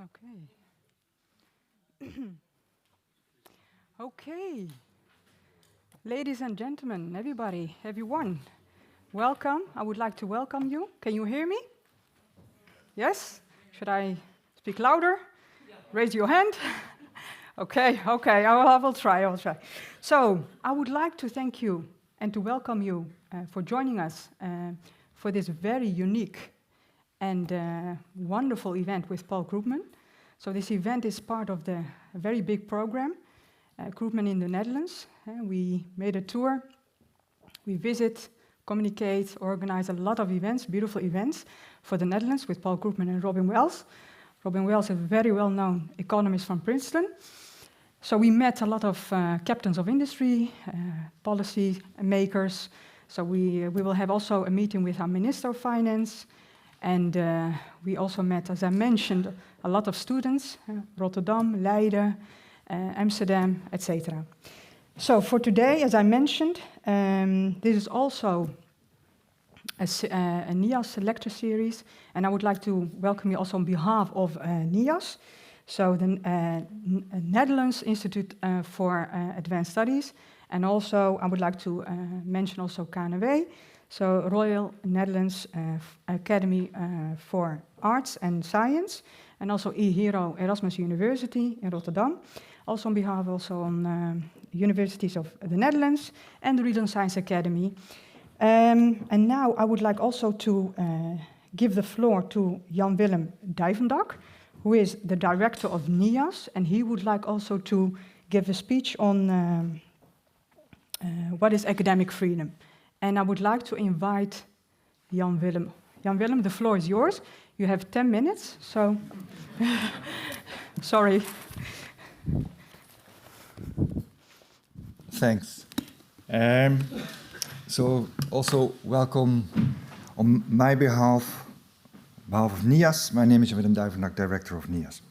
Okay. Okay. Ladies and gentlemen, everybody, everyone, welcome. I would like to welcome you. Can you hear me? Yes? Should I speak louder? Yeah. Raise your hand. Okay, I will try. So, I would like to thank you and to welcome you for joining us for this very unique and wonderful event with Paul Krugman. So this event is part of the very big program, Krugman in the Netherlands. We made a tour, we visit, communicate, organize a lot of events, beautiful events for the Netherlands with Paul Krugman and Robin Wells. Robin Wells is a very well-known economist from Princeton. So we met a lot of captains of industry, policy makers. So we will have also a meeting with our Minister of Finance. And we also met, as I mentioned, a lot of students, Rotterdam, Leiden, Amsterdam, etc. So for today, as I mentioned, this is also a NIAS Lecture series, and I would like to welcome you also on behalf of NIAS, so the Netherlands Institute for Advanced Studies, and also I would like to mention also canary, so Royal Netherlands Academy for Arts and Science, and also eHero Erasmus University in Rotterdam, also on behalf also on universities of the Netherlands and the Regional Science Academy. And now I would like also to give the floor to Jan Willem Duyvendak, who is the director of NIAS, and he would like also to give a speech on what is academic freedom. And I would like to invite Jan Willem. Jan Willem, the floor is yours. You have 10 minutes, so sorry. Thanks. So also welcome on my behalf of NIAS. My name is Jan Willem Duyvendak, director of NIAS.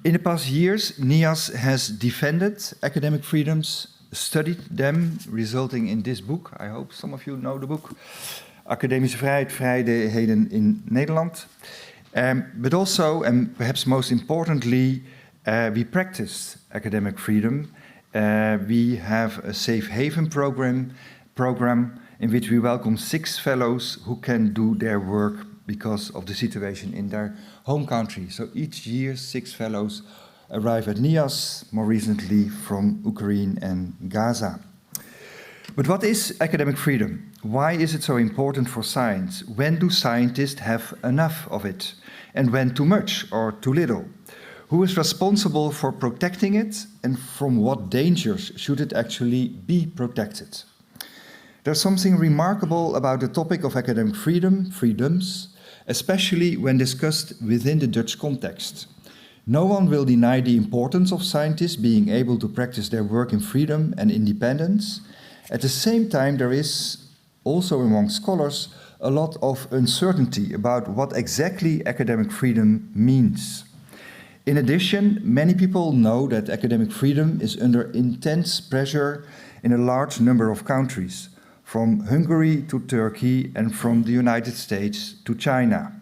In the past years, NIAS has defended academic freedoms, studied them, resulting in this book. I hope some of you know the book, Academische Vrijheid, Vrijheden in Nederland. But also, and perhaps most importantly, we practice academic freedom. We have a safe haven program in which we welcome 6 fellows who can do their work because of the situation in their home country. So each year 6 fellows arrive at NIAS, more recently from Ukraine and Gaza. But what is academic freedom? Why is it so important for science? When do scientists have enough of it? And when too much or too little? Who is responsible for protecting it? And from what dangers should it actually be protected? There's something remarkable about the topic of academic freedoms, especially when discussed within the Dutch context. No one will deny the importance of scientists being able to practice their work in freedom and independence. At the same time, there is also among scholars a lot of uncertainty about what exactly academic freedom means. In addition, many people know that academic freedom is under intense pressure in a large number of countries, from Hungary to Turkey and from the United States to China.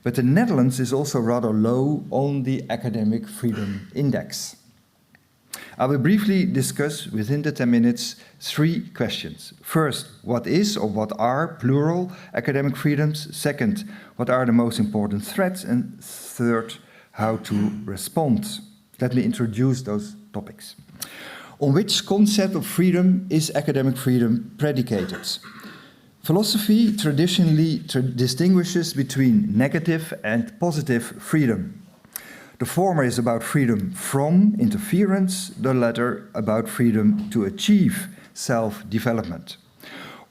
But the Netherlands is also rather low on the academic freedom index. I will briefly discuss within the 10 minutes 3 questions. First, what is or what are plural academic freedoms? Second, what are the most important threats? And third, how to respond. Let me introduce those topics. On which concept of freedom is academic freedom predicated? Philosophy traditionally distinguishes between negative and positive freedom. The former is about freedom from interference, the latter about freedom to achieve self-development.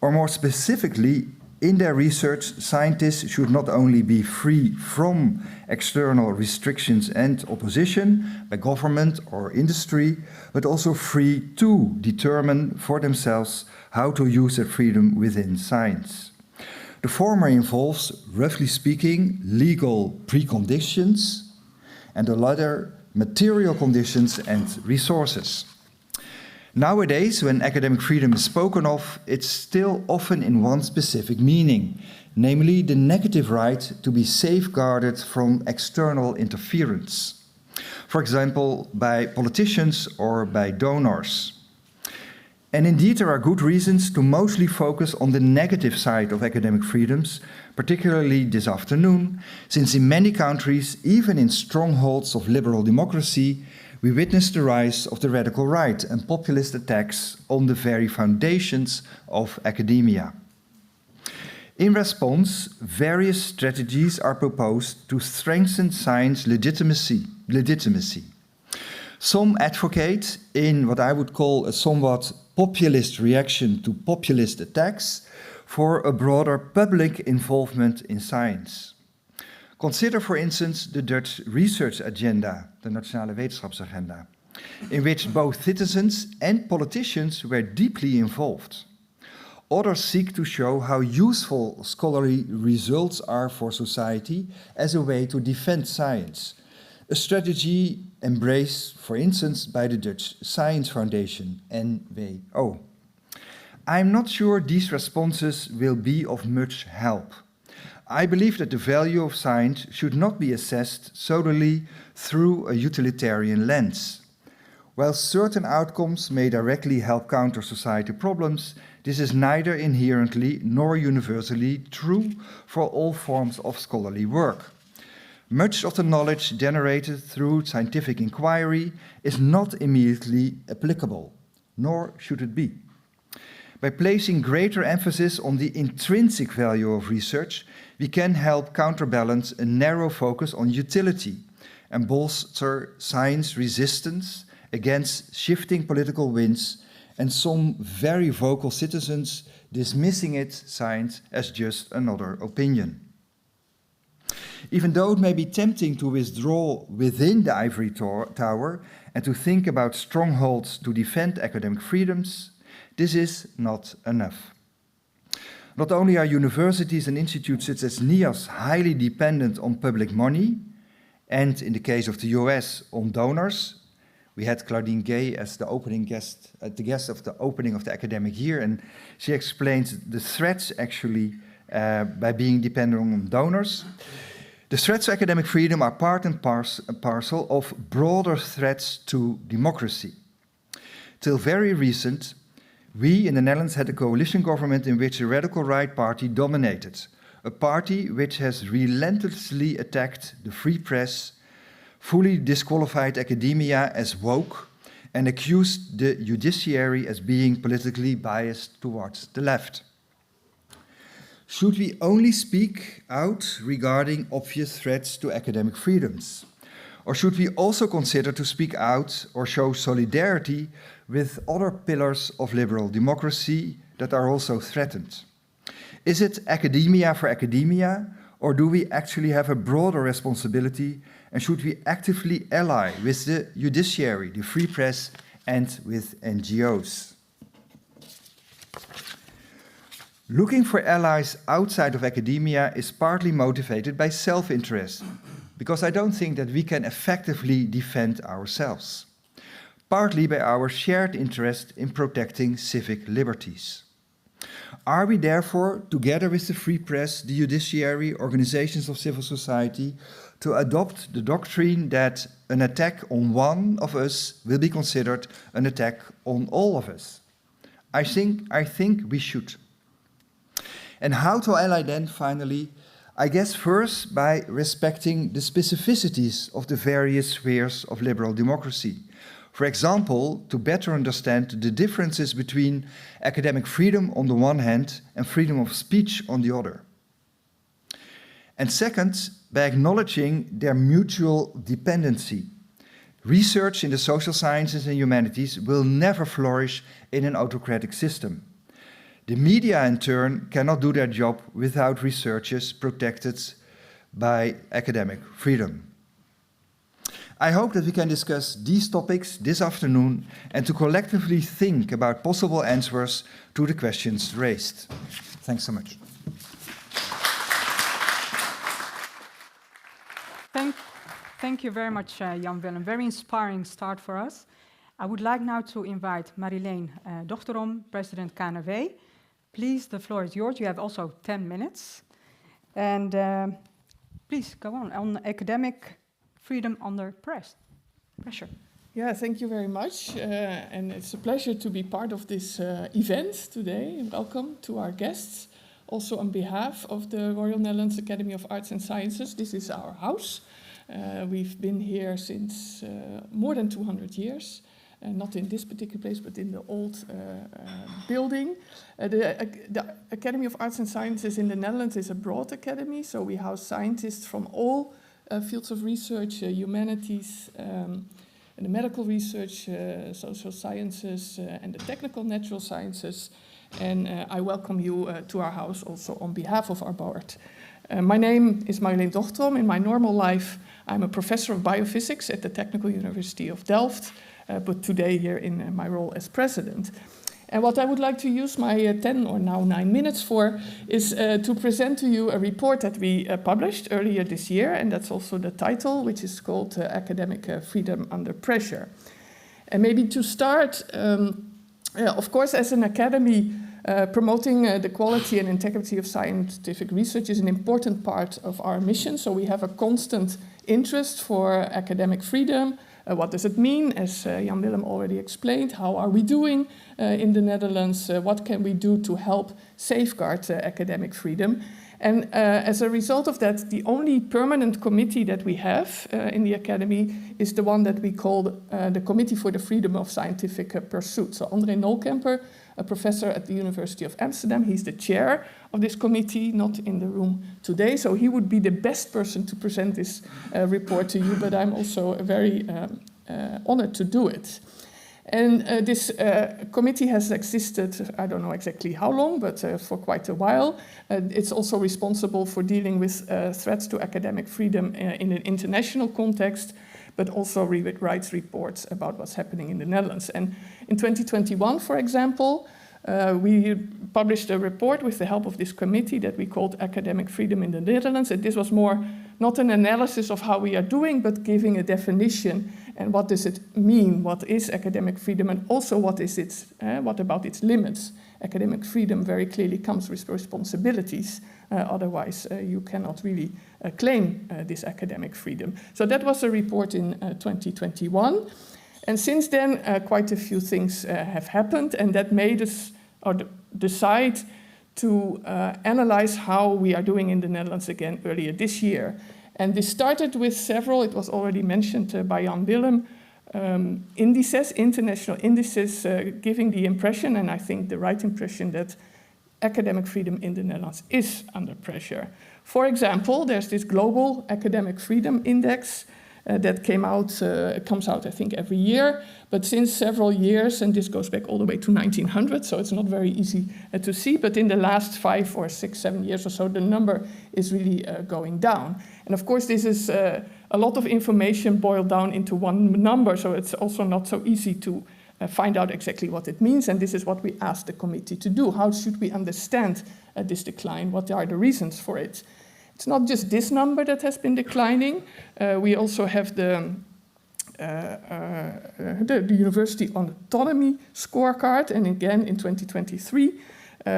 Or more specifically, in their research, scientists should not only be free from external restrictions and opposition by government or industry, but also free to determine for themselves how to use their freedom within science. The former involves, roughly speaking, legal preconditions, and the latter, material conditions and resources. Nowadays, when academic freedom is spoken of, it's still often in one specific meaning, namely the negative right to be safeguarded from external interference. For example, by politicians or by donors. And indeed, there are good reasons to mostly focus on the negative side of academic freedoms, particularly this afternoon, since in many countries, even in strongholds of liberal democracy, we witness the rise of the radical right and populist attacks on the very foundations of academia. In response, various strategies are proposed to strengthen science legitimacy. Some advocate, in what I would call a somewhat populist reaction to populist attacks, for a broader public involvement in science. Consider, for instance, the Dutch research agenda, the Nationale Wetenschapsagenda, in which both citizens and politicians were deeply involved. Others seek to show how useful scholarly results are for society as a way to defend science, a strategy embraced, for instance, by the Dutch Science Foundation, NWO. I'm not sure these responses will be of much help. I believe that the value of science should not be assessed solely through a utilitarian lens. While certain outcomes may directly help counter society problems, this is neither inherently nor universally true for all forms of scholarly work. Much of the knowledge generated through scientific inquiry is not immediately applicable, nor should it be. By placing greater emphasis on the intrinsic value of research, we can help counterbalance a narrow focus on utility and bolster science resistance against shifting political winds and some very vocal citizens dismissing its science as just another opinion. Even though it may be tempting to withdraw within the ivory tower and to think about strongholds to defend academic freedoms, this is not enough. Not only are universities and institutes such as NIAS highly dependent on public money, and in the case of the US, on donors. We had Claudine Gay as the guest of the opening of the academic year, and she explains the threats actually by being dependent on donors. The threats to academic freedom are part and parcel of broader threats to democracy. Till very recent, we in the Netherlands had a coalition government in which the radical right party dominated, a party which has relentlessly attacked the free press, fully disqualified academia as woke, and accused the judiciary as being politically biased towards the left. Should we only speak out regarding obvious threats to academic freedoms? Or should we also consider to speak out or show solidarity with other pillars of liberal democracy that are also threatened? Is it academia for academia, or do we actually have a broader responsibility, and should we actively ally with the judiciary, the free press, and with NGOs? Looking for allies outside of academia is partly motivated by self-interest, because I don't think that we can effectively defend ourselves, partly by our shared interest in protecting civic liberties. Are we therefore, together with the free press, the judiciary, organizations of civil society, to adopt the doctrine that an attack on one of us will be considered an attack on all of us? I think we should. And how to ally then, finally? I guess first by respecting the specificities of the various spheres of liberal democracy. For example, to better understand the differences between academic freedom on the one hand and freedom of speech on the other. And second, by acknowledging their mutual dependency. Research in the social sciences and humanities will never flourish in an autocratic system. The media, in turn, cannot do their job without researchers protected by academic freedom. I hope that we can discuss these topics this afternoon and to collectively think about possible answers to the questions raised. Thanks so much. Thank you very much, Jan Willem. Very inspiring start for us. I would like now to invite Marjolein Dochterom, President KNV. Please, the floor is yours. You have also 10 minutes. And please, go on academic freedom under pressure. Yeah, thank you very much. And it's a pleasure to be part of this event today. Welcome to our guests. Also on behalf of the Royal Netherlands Academy of Arts and Sciences, this is our house. We've been here since more than 200 years. Not in this particular place, but in the old building. The Academy of Arts and Sciences in the Netherlands is a broad academy, so we house scientists from all fields of research, humanities, the medical research, social sciences, and the technical natural sciences. And I welcome you to our house also on behalf of our board. My name is Marjolein Dochterom. In my normal life, I'm a professor of biophysics at the Technical University of Delft, but today here in my role as president. And what I would like to use my 10 or now 9 minutes for is to present to you a report that we published earlier this year, and that's also the title, which is called Academic Freedom Under Pressure. And maybe to start, of course, as an academy, promoting the quality and integrity of scientific research is an important part of our mission, so we have a constant interest for academic freedom. What does it mean? As Jan Willem already explained, how are we doing in the Netherlands? What can we do to help safeguard academic freedom? And as a result of that, the only permanent committee that we have in the academy is the one that we call the Committee for the Freedom of Scientific Pursuit. So André Nolkemper, a professor at the University of Amsterdam, he's the chair of this committee, not in the room today, so he would be the best person to present this report to you, but I'm also very honored to do it. And this committee has existed, I don't know exactly how long, but for quite a while. It's also responsible for dealing with threats to academic freedom in an international context, but also writes reports about what's happening in the Netherlands. And in 2021, for example, we published a report with the help of this committee that we called Academic Freedom in the Netherlands. And this was more not an analysis of how we are doing, but giving a definition and what does it mean, what is academic freedom, and also what is its, what about its limits. Academic freedom very clearly comes with responsibilities, otherwise you cannot really claim this academic freedom. So that was a report in 2021. And since then, quite a few things have happened, and that made us decide to analyze how we are doing in the Netherlands again earlier this year. And this started with several, it was already mentioned by Jan Willem, indices, international indices, giving the impression, and I think the right impression, that academic freedom in the Netherlands is under pressure. For example, there's this global academic freedom index that comes out, I think, every year. But since several years, and this goes back all the way to 1900, so it's not very easy to see, but in the last 5 or 6, 7 years or so, the number is really going down. And of course, this is a lot of information boiled down into one number, so it's also not so easy to find out exactly what it means, and this is what we asked the committee to do. How should we understand this decline? What are the reasons for it? It's not just this number that has been declining. We also have the University Autonomy scorecard, and again in 2023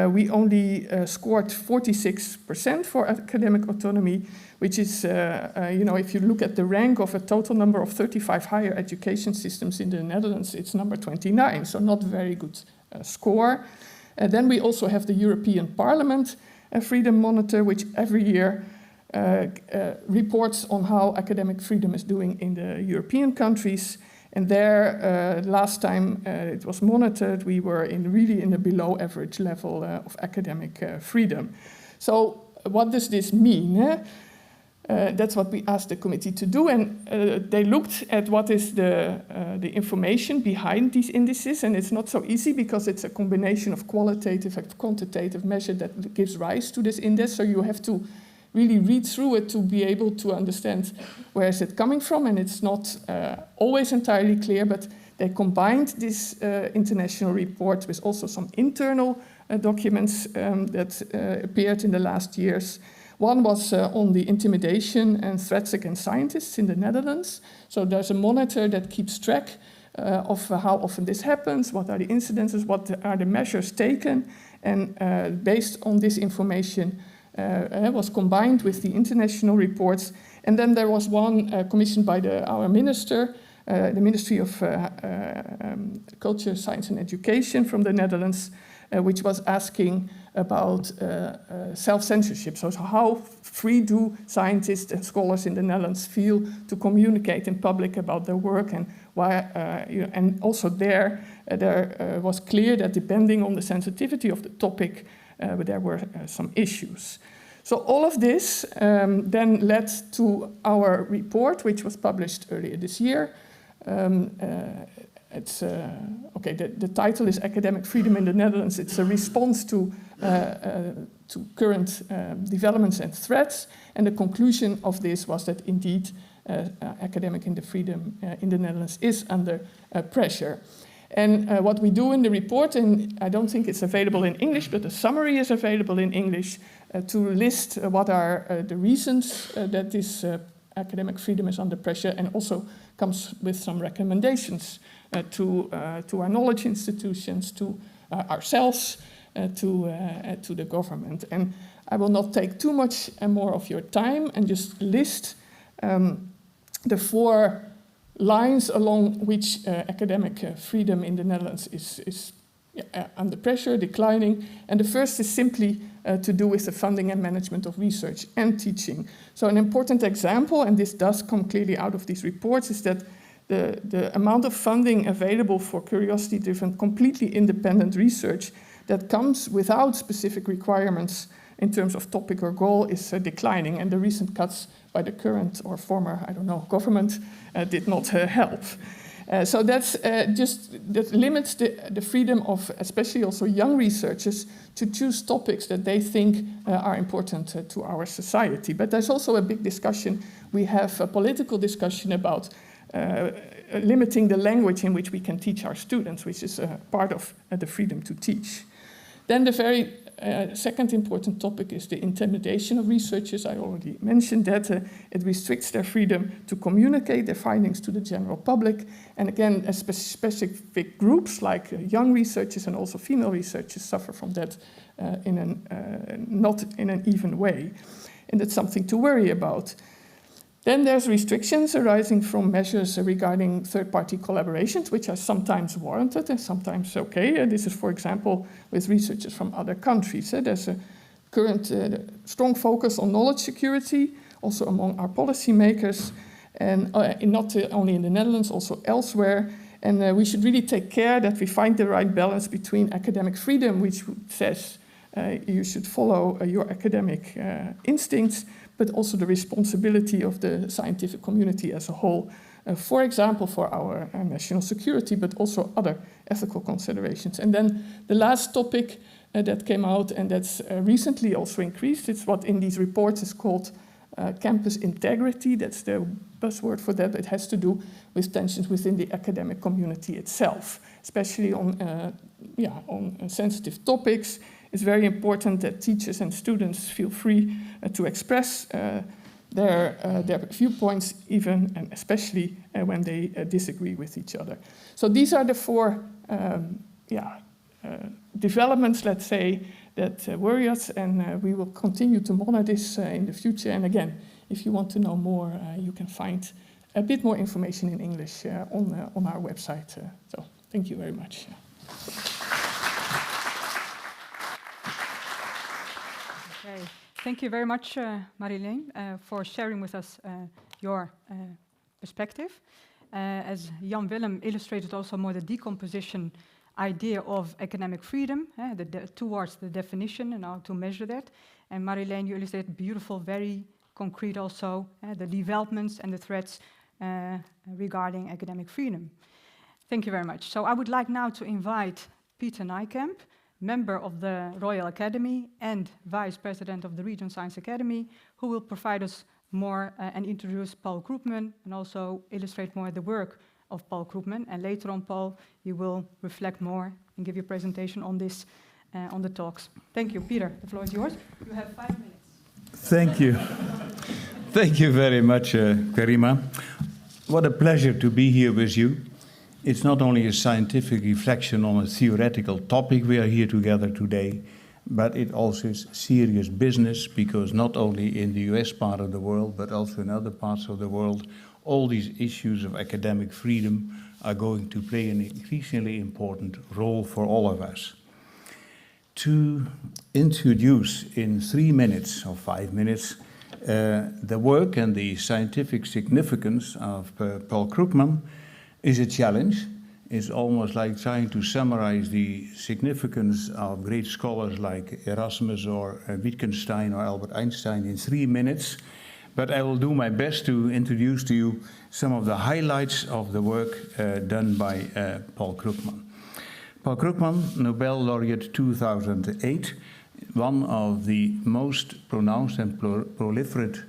we only scored 46% for academic autonomy, which is, if you look at the rank of a total number of 35 higher education systems in the Netherlands, it's number 29, so not very good score. Then we also have the European Parliament Freedom Monitor, which every year reports on how academic freedom is doing in the European countries. And there, last time it was monitored, we were really in a below average level of academic freedom. So what does this mean? That's what we asked the committee to do, and they looked at what is the information behind these indices, and it's not so easy because it's a combination of qualitative and quantitative measure that gives rise to this index, so you have to really read through it to be able to understand where is it coming from, and it's not always entirely clear, but they combined this international report with also some internal documents that appeared in the last years. One was on the intimidation and threats against scientists in the Netherlands. So there's a monitor that keeps track of how often this happens, what are the incidences, what are the measures taken, and based on this information was combined with the international reports. And then there was one commissioned by our minister, the Ministry of Culture, Science and Education from the Netherlands, which was asking about self-censorship. So how free do scientists and scholars in the Netherlands feel to communicate in public about their work, and why? And also there was clear that depending on the sensitivity of the topic, there were some issues. So all of this then led to our report, which was published earlier this year. The title is Academic Freedom in the Netherlands. It's a response to current developments and threats. And the conclusion of this was that indeed academic freedom in the Netherlands is under pressure. And what we do in the report, and I don't think it's available in English, but the summary is available in English, to list what are the reasons that this academic freedom is under pressure, and also comes with some recommendations to our knowledge institutions, to ourselves, to the government. And I will not take too much more of your time and just list the 4 lines along which academic freedom in the Netherlands is under pressure, declining. And the first is simply to do with the funding and management of research and teaching. So an important example, and this does come clearly out of these reports, is that the amount of funding available for curiosity-driven, completely independent research that comes without specific requirements in terms of topic or goal is declining, and the recent cuts by the current or former, government did not help. So that limits the freedom of especially also young researchers to choose topics that they think are important to our society. But there's also a big discussion. We have a political discussion about limiting the language in which we can teach our students, which is part of the freedom to teach. Then the very second important topic is the intimidation of researchers. I already mentioned that. It restricts their freedom to communicate their findings to the general public. And again, specific groups like young researchers and also female researchers suffer from that not in an even way. And that's something to worry about. Then there's restrictions arising from measures regarding third-party collaborations, which are sometimes warranted and sometimes okay. And this is, for example, with researchers from other countries. There's a current strong focus on knowledge security, also among our policymakers, and not only in the Netherlands, also elsewhere. And we should really take care that we find the right balance between academic freedom, which says you should follow your academic instincts, but also the responsibility of the scientific community as a whole, for example, for our national security, but also other ethical considerations. And then the last topic that came out, and that's recently also increased, it's what in these reports is called campus integrity. That's the buzzword for that. It has to do with tensions within the academic community itself, especially on sensitive topics. It's very important that teachers and students feel free to express their viewpoints, even and especially when they disagree with each other. So these are the 4 developments, let's say, that worry us, and we will continue to monitor this in the future. And again, if you want to know more, you can find a bit more information in English on our website. So thank you very much. Okay. Thank you very much, Marjolein, for sharing with us your perspective. As Jan Willem illustrated also more the decomposition idea of academic freedom, towards the definition and how to measure that. And Marjolein, you illustrated beautiful, very concrete also, the developments and the threats regarding academic freedom. Thank you very much. So I would like now to invite Peter Nijkamp, member of the Royal Academy and Vice President of the Regional Science Academy, who will provide us more and introduce Paul Krugman and also illustrate more the work of Paul Krugman. And later on, Paul, you will reflect more and give your presentation on this, on the talks. Thank you. Peter, the floor is yours. You have 5 minutes. Thank you. Thank you very much, Karima. What a pleasure to be here with you. It's not only a scientific reflection on a theoretical topic we are here together today, but it also is serious business, because not only in the US part of the world, but also in other parts of the world, all these issues of academic freedom are going to play an increasingly important role for all of us. To introduce in 3 minutes or 5 minutes the work and the scientific significance of Paul Krugman is a challenge. It's almost like trying to summarize the significance of great scholars like Erasmus or Wittgenstein or Albert Einstein in 3 minutes. But I will do my best to introduce to you some of the highlights of the work done by Paul Krugman. Paul Krugman, Nobel laureate 2008, one of the most pronounced and proliferate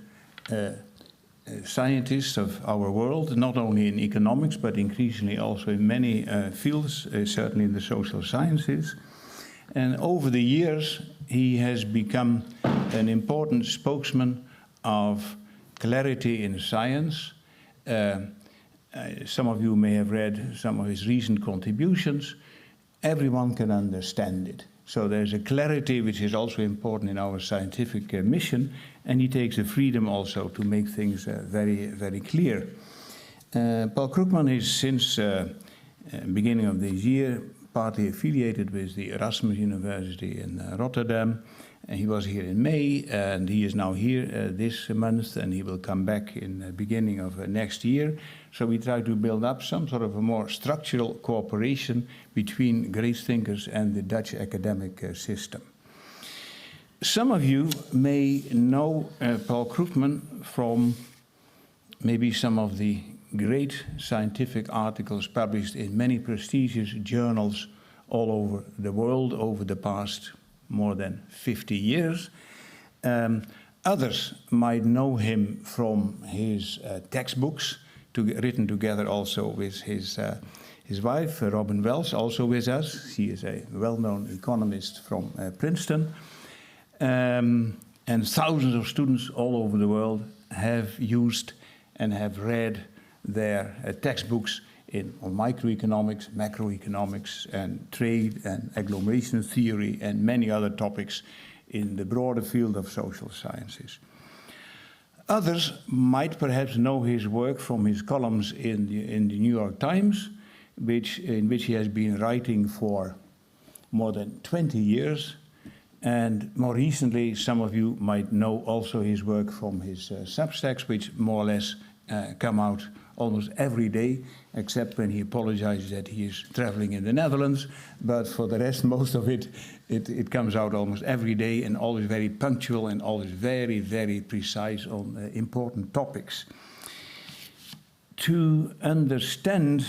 scientists of our world, not only in economics, but increasingly also in many fields, certainly in the social sciences. And over the years, he has become an important spokesman of clarity in science. Some of you may have read some of his recent contributions. Everyone can understand it. So there's a clarity which is also important in our scientific mission, and he takes the freedom also to make things very, very clear. Paul Krugman is since beginning of this year partly affiliated with the Erasmus University in Rotterdam. He was here in May, and he is now here this month, and he will come back in the beginning of next year. So we try to build up some sort of a more structural cooperation between great thinkers and the Dutch academic system. Some of you may know Paul Krugman from maybe some of the great scientific articles published in many prestigious journals all over the world over the past more than 50 years. Others might know him from his textbooks, written together also with his wife, Robin Wells, also with us. She is a well-known economist from Princeton. And thousands of students all over the world have used and have read their textbooks on microeconomics, macroeconomics, and trade and agglomeration theory, and many other topics in the broader field of social sciences. Others might perhaps know his work from his columns in the New York Times, in which he has been writing for more than 20 years. And more recently, some of you might know also his work from his Substacks, which more or less come out almost every day, except when he apologizes that he is traveling in the Netherlands. But for the rest, most of it comes out almost every day, and always very punctual and always very, very precise on important topics. To understand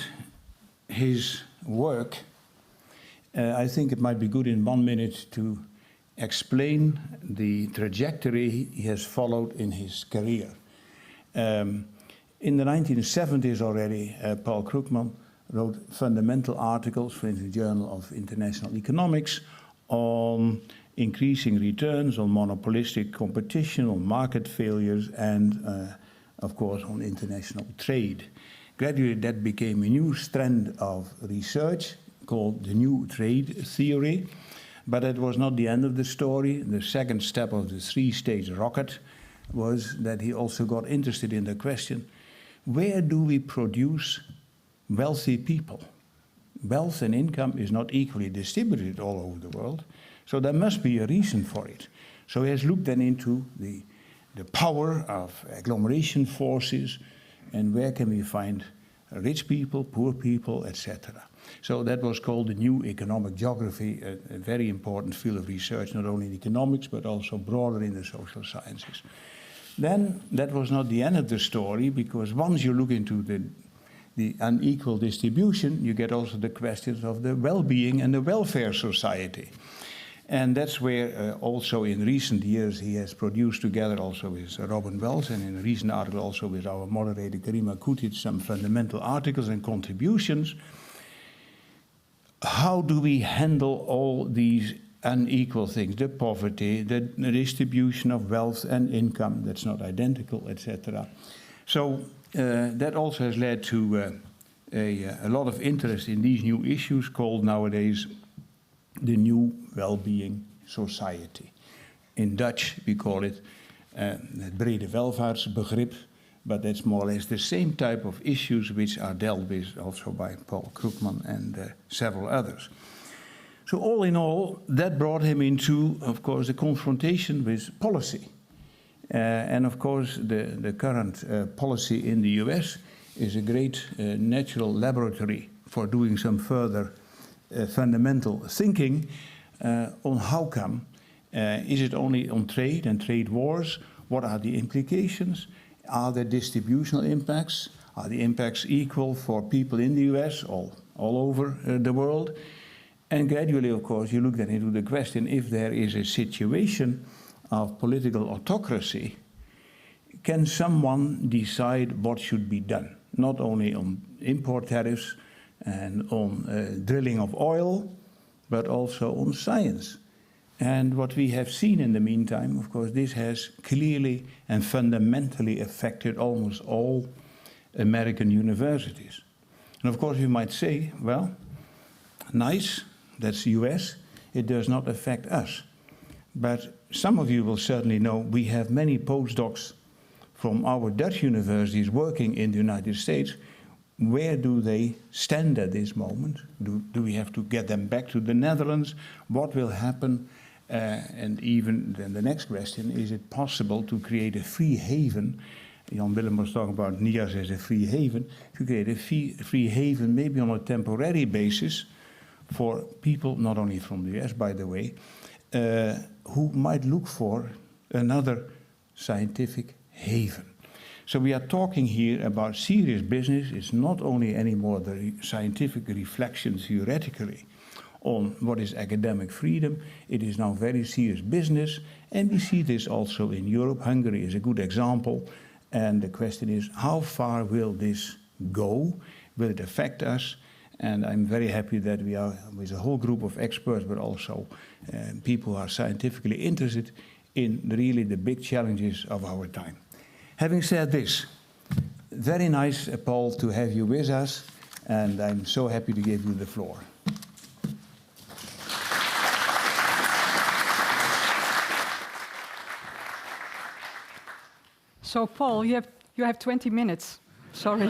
his work, I think it might be good in 1 minute to explain the trajectory he has followed in his career. In the 1970s already, Paul Krugman wrote fundamental articles for the Journal of International Economics on increasing returns, on monopolistic competition, on market failures, and of course on international trade. Gradually that became a new strand of research called the New Trade Theory, but it was not the end of the story. The second step of the three-stage rocket was that he also got interested in the question, where do we produce wealthy people? Wealth and income is not equally distributed all over the world, so there must be a reason for it. So he has looked then into the power of agglomeration forces, and where can we find rich people, poor people, etc. So that was called the new economic geography, a very important field of research, not only in economics, but also broader in the social sciences. Then that was not the end of the story, because once you look into the unequal distribution, you get also the questions of the well-being and the welfare society. And that's where also in recent years he has produced together also with Robin Wells, and in a recent article also with our moderator Karima Kutic, some fundamental articles and contributions. How do we handle all these unequal things, the poverty, the distribution of wealth and income that's not identical, etc. So that also has led to a lot of interest in these new issues called nowadays the new well-being society. In Dutch, we call it het brede welvaartsbegrip, but that's more or less the same type of issues which are dealt with also by Paul Krugman and several others. So all in all, that brought him into, of course, the confrontation with policy. And of course, the current policy in the US is a great natural laboratory for doing some further fundamental thinking on how come. Is it only on trade and trade wars? What are the implications? Are there distributional impacts? Are the impacts equal for people in the US, all over the world? And gradually, of course, you look then into the question, if there is a situation of political autocracy, can someone decide what should be done? Not only on import tariffs and on drilling of oil, but also on science. And what we have seen in the meantime, of course, this has clearly and fundamentally affected almost all American universities. And of course, you might say, well, nice, that's the US, it does not affect us. But some of you will certainly know we have many postdocs from our Dutch universities working in the United States. Where do they stand at this moment? Do we have to get them back to the Netherlands? What will happen? And even then the next question, is it possible to create a free haven? Jan Willem was talking about NIAS as a free haven. To create a free haven, maybe on a temporary basis, for people, not only from the US, by the way, who might look for another scientific haven. So we are talking here about serious business. It's not only anymore the scientific reflections theoretically on what is academic freedom. It is now very serious business, and we see this also in Europe. Hungary is a good example, and the question is, how far will this go? Will it affect us? And I'm very happy that we are with a whole group of experts, but also people who are scientifically interested in really the big challenges of our time. Having said this, very nice, Paul, to have you with us, and I'm so happy to give you the floor. So, Paul, you have 20 minutes. Sorry.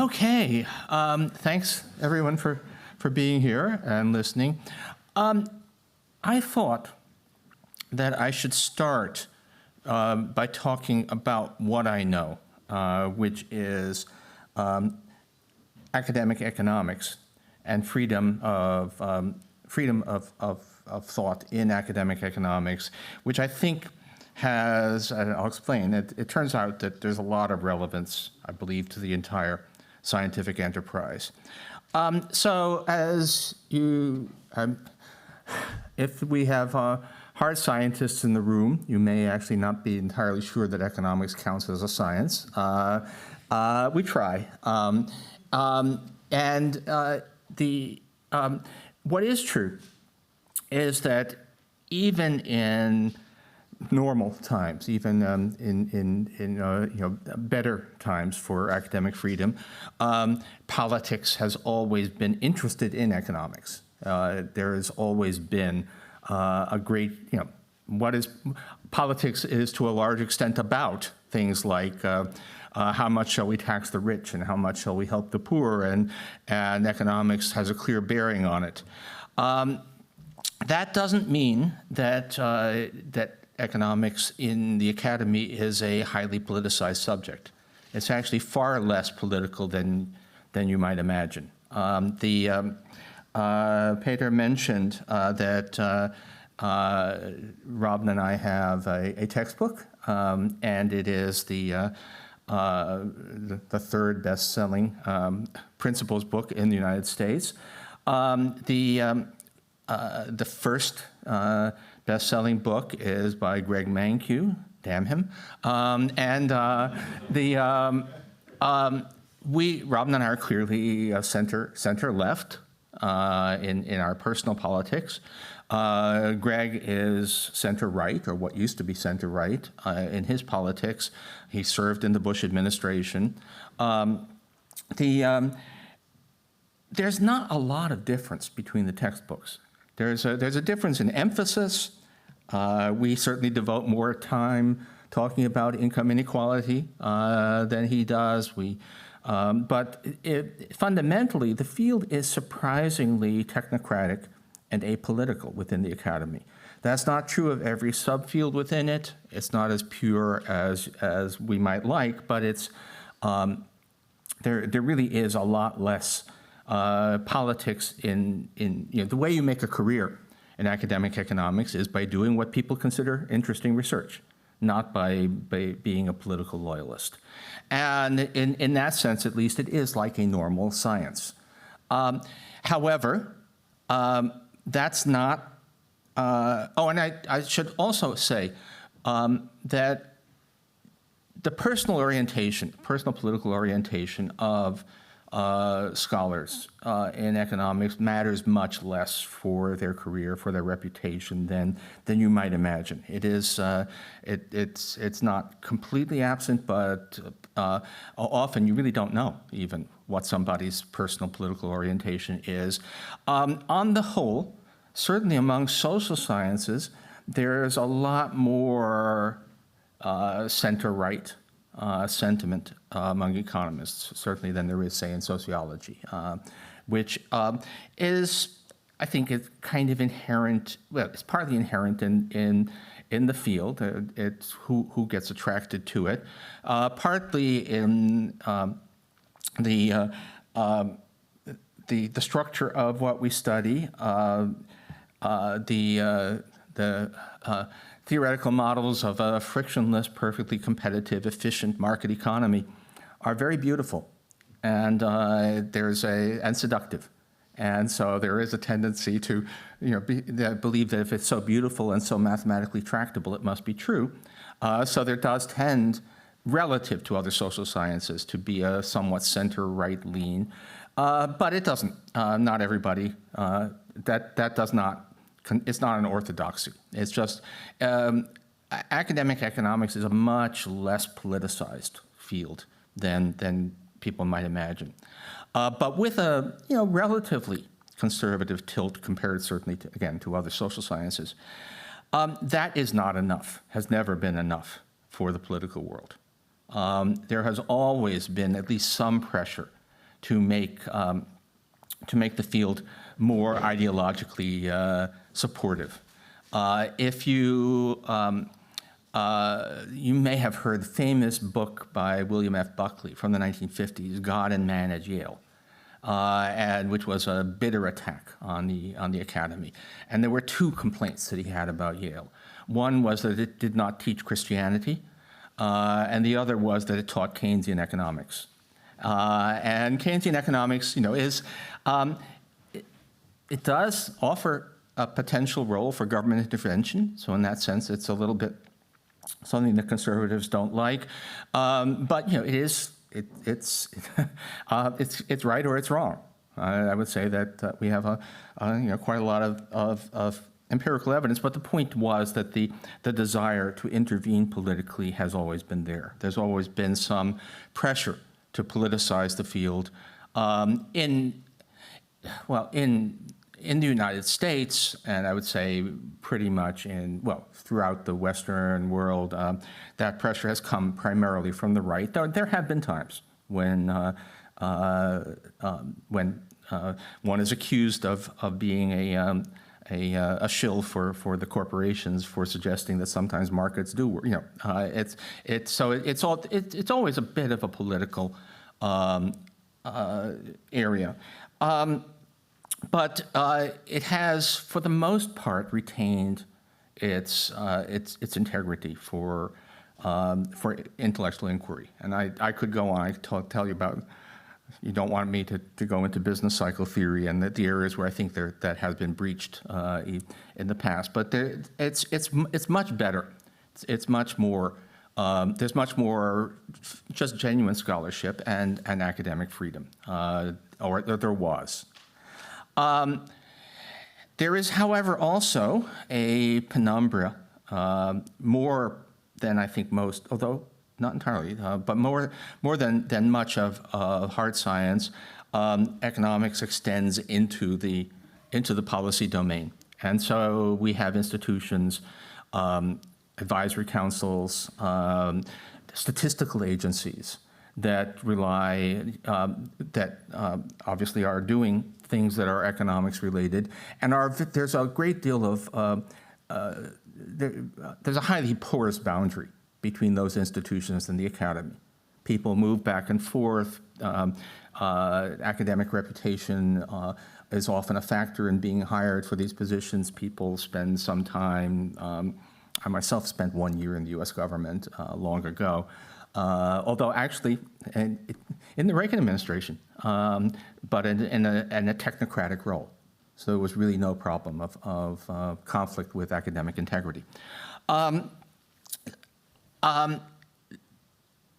Okay. Thanks, everyone, for being here and listening. I thought that I should start by talking about what I know, which is academic economics and freedom of thought in academic economics, which I think has, and I'll explain, it turns out that there's a lot of relevance, I believe, to the entire scientific enterprise. So as you, if we have hard scientists in the room, you may actually not be entirely sure that economics counts as a science. We try. What is true is that even in normal times, even in better times for academic freedom, politics has always been interested in economics. There has always been a great, politics is to a large extent about things like how much shall we tax the rich and how much shall we help the poor, and economics has a clear bearing on it. That doesn't mean that that economics in the academy is a highly politicized subject. It's actually far less political than you might imagine. Peter mentioned that Robin and I have a textbook, and it is the third best-selling principles book in the United States. The first best-selling book is by Greg Mankiw, damn him, and Robin and I are clearly center-left in our personal politics. Greg is center-right, or what used to be center-right in his politics. He served in the Bush administration. There's not a lot of difference between the textbooks. There's a difference in emphasis. We certainly devote more time talking about income inequality than he does. But fundamentally, the field is surprisingly technocratic and apolitical within the academy. That's not true of every subfield within it. It's not as pure as we might like, but it's there really is a lot less politics in the way you make a career in academic economics is by doing what people consider interesting research, not by being a political loyalist. And in that sense, at least, it is like a normal science. However, that's not, and I should also say that the personal political orientation of scholars in economics matters much less for their career, for their reputation than you might imagine. It is it's not completely absent, but often you really don't know even what somebody's personal political orientation is. On the whole, certainly among social sciences, there's a lot more center-right sentiment among economists, certainly than there is, say, in sociology, which is, I think, it's kind of inherent. Well, it's partly inherent in the field. It's who gets attracted to it. Partly in the structure of what we study. The theoretical models of a frictionless, perfectly competitive, efficient market economy are very beautiful, and and seductive, and so there is a tendency to, believe that if it's so beautiful and so mathematically tractable, it must be true. So there does tend, relative to other social sciences, to be a somewhat center-right lean, but it doesn't. Not everybody. That does not. It's not an orthodoxy. It's just academic economics is a much less politicized field than people might imagine, but with a relatively conservative tilt compared certainly to other social sciences. That is not enough. Has never been enough for the political world. There has always been at least some pressure to make the field more ideologically supportive. If you may have heard the famous book by William F. Buckley from the 1950s, God and Man at Yale, and which was a bitter attack on the academy. And there were two complaints that he had about Yale. One was that it did not teach Christianity, and the other was that it taught Keynesian economics. And Keynesian economics, is it does offer a potential role for government intervention. So in that sense, it's a little bit something that conservatives don't like. But it's right or it's wrong. I would say that we have quite a lot of empirical evidence. But the point was that the desire to intervene politically has always been there. There's always been some pressure to politicize the field. In the United States, and I would say pretty much throughout the Western world, that pressure has come primarily from the right. There have been times when one is accused of being a shill for the corporations for suggesting that sometimes markets do work. It's always a bit of a political area. But it has, for the most part, retained its integrity for intellectual inquiry. And I could go on. I could tell you about. You don't want me to go into business cycle theory and the areas where I think that has been breached in the past. But it's much better. It's much more. There's much more just genuine scholarship and academic freedom, or there was. There is, however, also a penumbra, more than I think most, although not entirely, but more than much of hard science. Economics extends into the policy domain, and so we have institutions, advisory councils, statistical agencies that rely, that obviously are doing things that are economics related, and there's a great deal of, there's a highly porous boundary between those institutions and the academy. People move back and forth. Academic reputation is often a factor in being hired for these positions. People spend some time, I myself spent 1 year in the US government long ago, although actually in the Reagan administration, but in a technocratic role. So there was really no problem of conflict with academic integrity.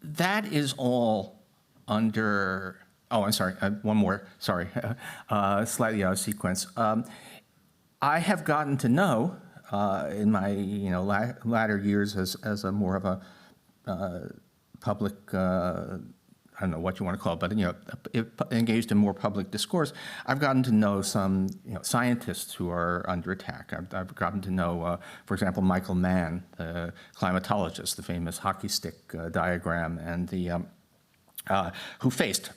That is all under, oh, I'm sorry, one more, sorry, slightly out of sequence. I have gotten to know, in my latter years as a more of a public, I don't know what you want to call it, but engaged in more public discourse, I've gotten to know some scientists who are under attack. I've gotten to know, for example, Michael Mann, the climatologist, the famous hockey stick diagram, and the who faced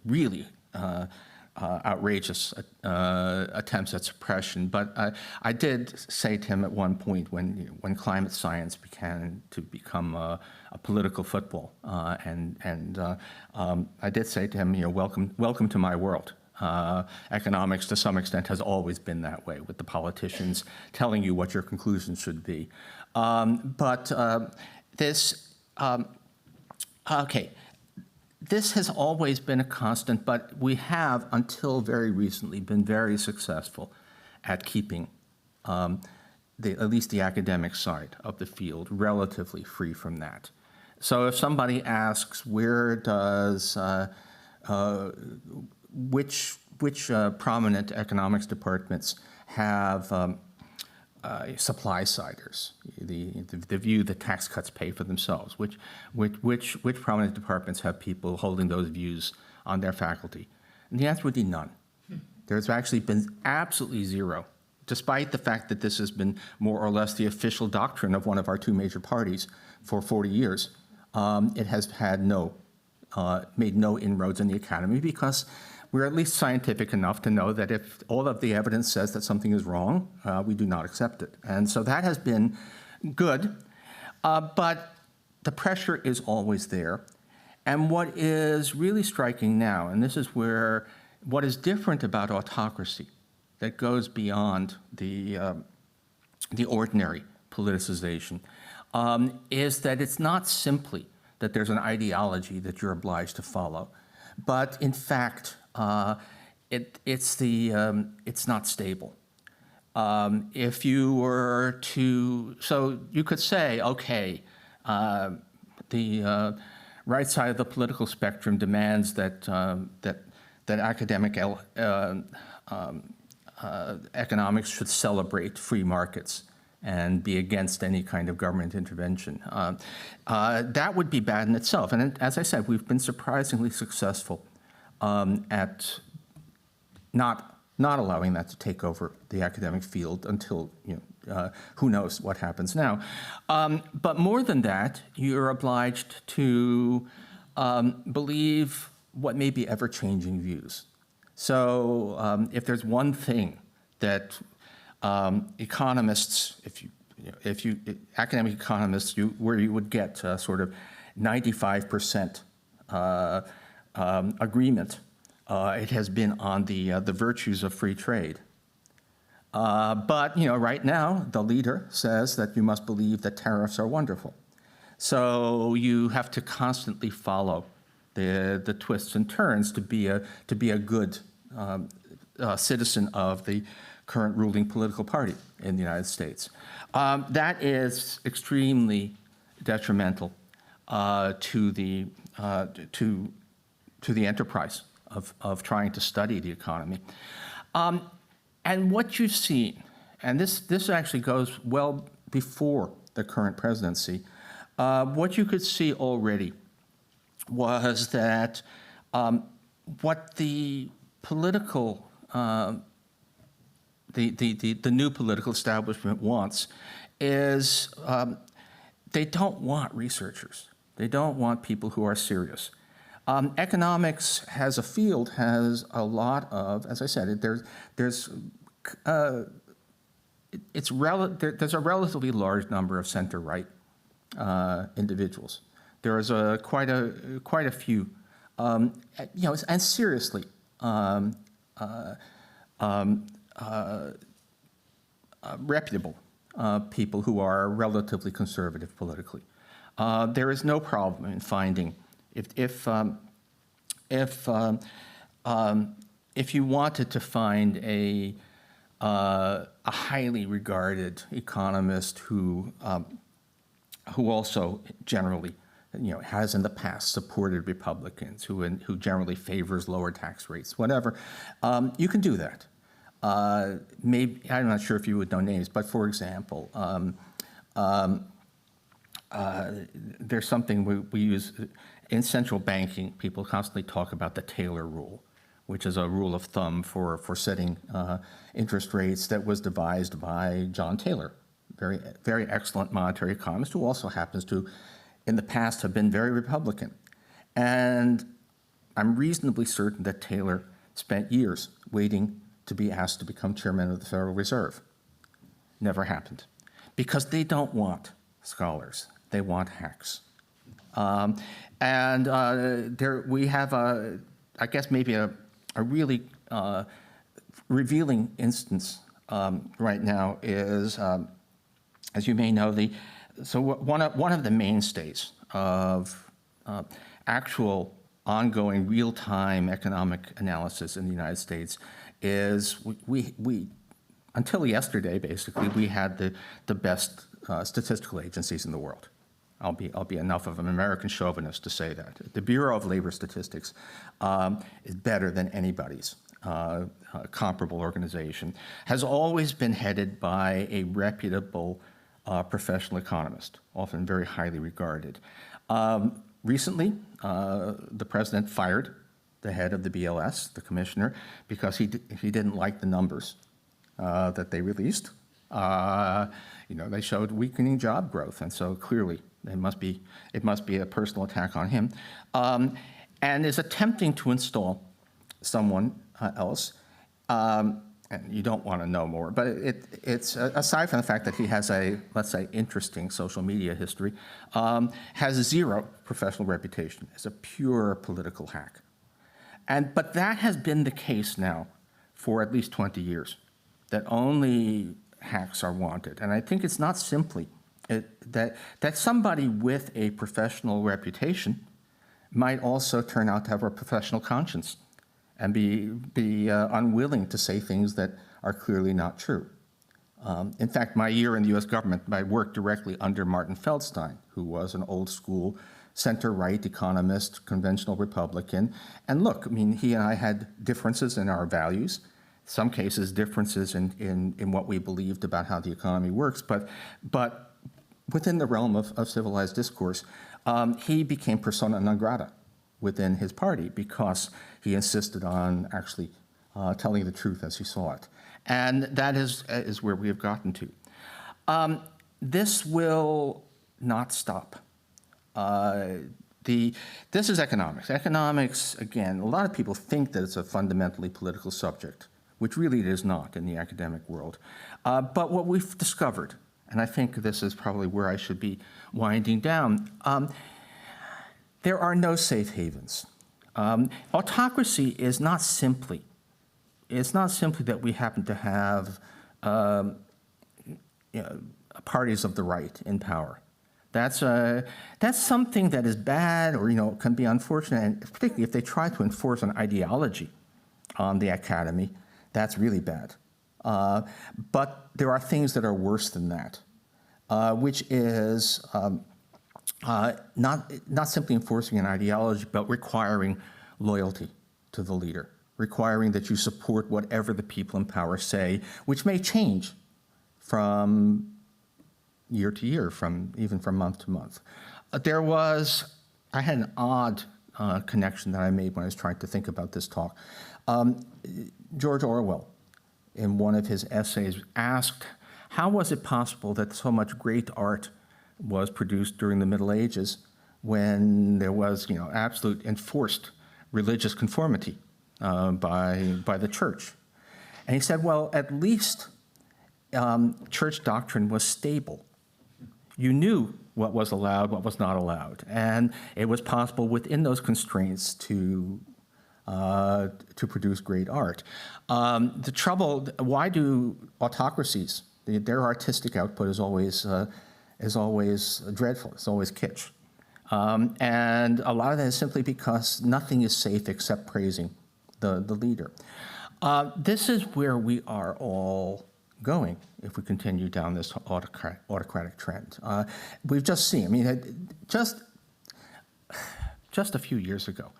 really outrageous attempts at suppression. But I did say to him at one point when climate science began to become a political football, and I did say to him, welcome to my world. Economics, to some extent, has always been that way, with the politicians telling you what your conclusions should be. This has always been a constant, but we have, until very recently, been very successful at keeping at least the academic side of the field relatively free from that. So if somebody asks, where does, which prominent economics departments have supply-siders, the view that tax cuts pay for themselves, which prominent departments have people holding those views on their faculty? And the answer would be none. There's actually been absolutely zero, despite the fact that this has been more or less the official doctrine of one of our two major parties for 40 years. It has had made no inroads in the academy, because we're at least scientific enough to know that if all of the evidence says that something is wrong, we do not accept it. And so that has been good, but the pressure is always there. And what is really striking now, and this is where what is different about autocracy that goes beyond the ordinary politicization, is that it's not simply that there's an ideology that you're obliged to follow, but in fact, it's not stable. If you were to, so you could say, okay, the right side of the political spectrum demands that academic economics should celebrate free markets and be against any kind of government intervention. That would be bad in itself. And as I said, we've been surprisingly successful at not allowing that to take over the academic field until, who knows what happens now. But more than that, you're obliged to believe what may be ever-changing views. So if there's one thing that economists, academic economists, where you would get sort of 95% agreement, it has been on the virtues of free trade. But right now, the leader says that you must believe that tariffs are wonderful. So you have to constantly follow the twists and turns to be a good citizen of the current ruling political party in the United States. That is extremely detrimental to the enterprise of trying to study the economy. And what you've seen, and this actually goes well before the current presidency, what you could see already was that what the political, the new political establishment wants is they don't want researchers. They don't want people who are serious. Economics as a field has a lot of, as I said, there's a relatively large number of center-right individuals. There is quite a few, and seriously, reputable people who are relatively conservative politically. There is no problem in finding if you wanted to find a highly regarded economist who also generally, has in the past supported Republicans, who generally favors lower tax rates, whatever, you can do that. Maybe I'm not sure if you would know names, but for example, there's something we use in central banking. People constantly talk about the Taylor rule, which is a rule of thumb for setting interest rates that was devised by John Taylor, very, very excellent monetary economist who also happens to, in the past, have been very Republican. And I'm reasonably certain that Taylor spent years waiting to be asked to become chairman of the Federal Reserve. Never happened. Because they don't want scholars. They want hacks. There we have, I guess, maybe a really revealing instance right now is, as you may know, one of the mainstays of actual ongoing real-time economic analysis in the United States is we until yesterday, basically, we had the best statistical agencies in the world. I'll be enough of an American chauvinist to say that. The Bureau of Labor Statistics is better than anybody's comparable organization, has always been headed by a reputable professional economist, often very highly regarded. Recently, the president fired the head of the BLS, the commissioner, because he didn't like the numbers that they released. They showed weakening job growth, and so clearly it must be a personal attack on him, and is attempting to install someone else. And you don't want to know more, but it's aside from the fact that he has a, let's say, interesting social media history, has zero professional reputation as a pure political hack. But that has been the case now for at least 20 years, that only hacks are wanted. And I think it's not simply that somebody with a professional reputation might also turn out to have a professional conscience and be unwilling to say things that are clearly not true. In fact, my year in the US government, I worked directly under Martin Feldstein, who was an old school center-right economist, conventional Republican. And look, I mean, he and I had differences in our values, some cases differences in what we believed about how the economy works, but within the realm of civilized discourse, he became persona non grata within his party because he insisted on actually telling the truth as he saw it. And that is where we have gotten to. This will not stop. This is economics. Economics, again, a lot of people think that it's a fundamentally political subject, which really it is not in the academic world. But what we've discovered, and I think this is probably where I should be winding down, there are no safe havens. Autocracy is not simply, that we happen to have parties of the right in power. That's something that is bad or can be unfortunate, and particularly if they try to enforce an ideology on the academy, that's really bad. But there are things that are worse than that, which is not simply enforcing an ideology, but requiring loyalty to the leader. requiring that you support whatever the people in power say, which may change from year to year, even from month to month. I had an odd connection that I made when I was trying to think about this talk. George Orwell, in one of his essays, asked, how was it possible that so much great art was produced during the Middle Ages when there was, absolute enforced religious conformity by the church? And he said, well, at least church doctrine was stable. You knew what was allowed, what was not allowed, and it was possible within those constraints to produce great art. The trouble, why do autocracies, their artistic output is always dreadful, it's always kitsch. And a lot of that is simply because nothing is safe except praising the leader. This is where we are all going if we continue down this autocratic trend. We've just seen, just a few years ago,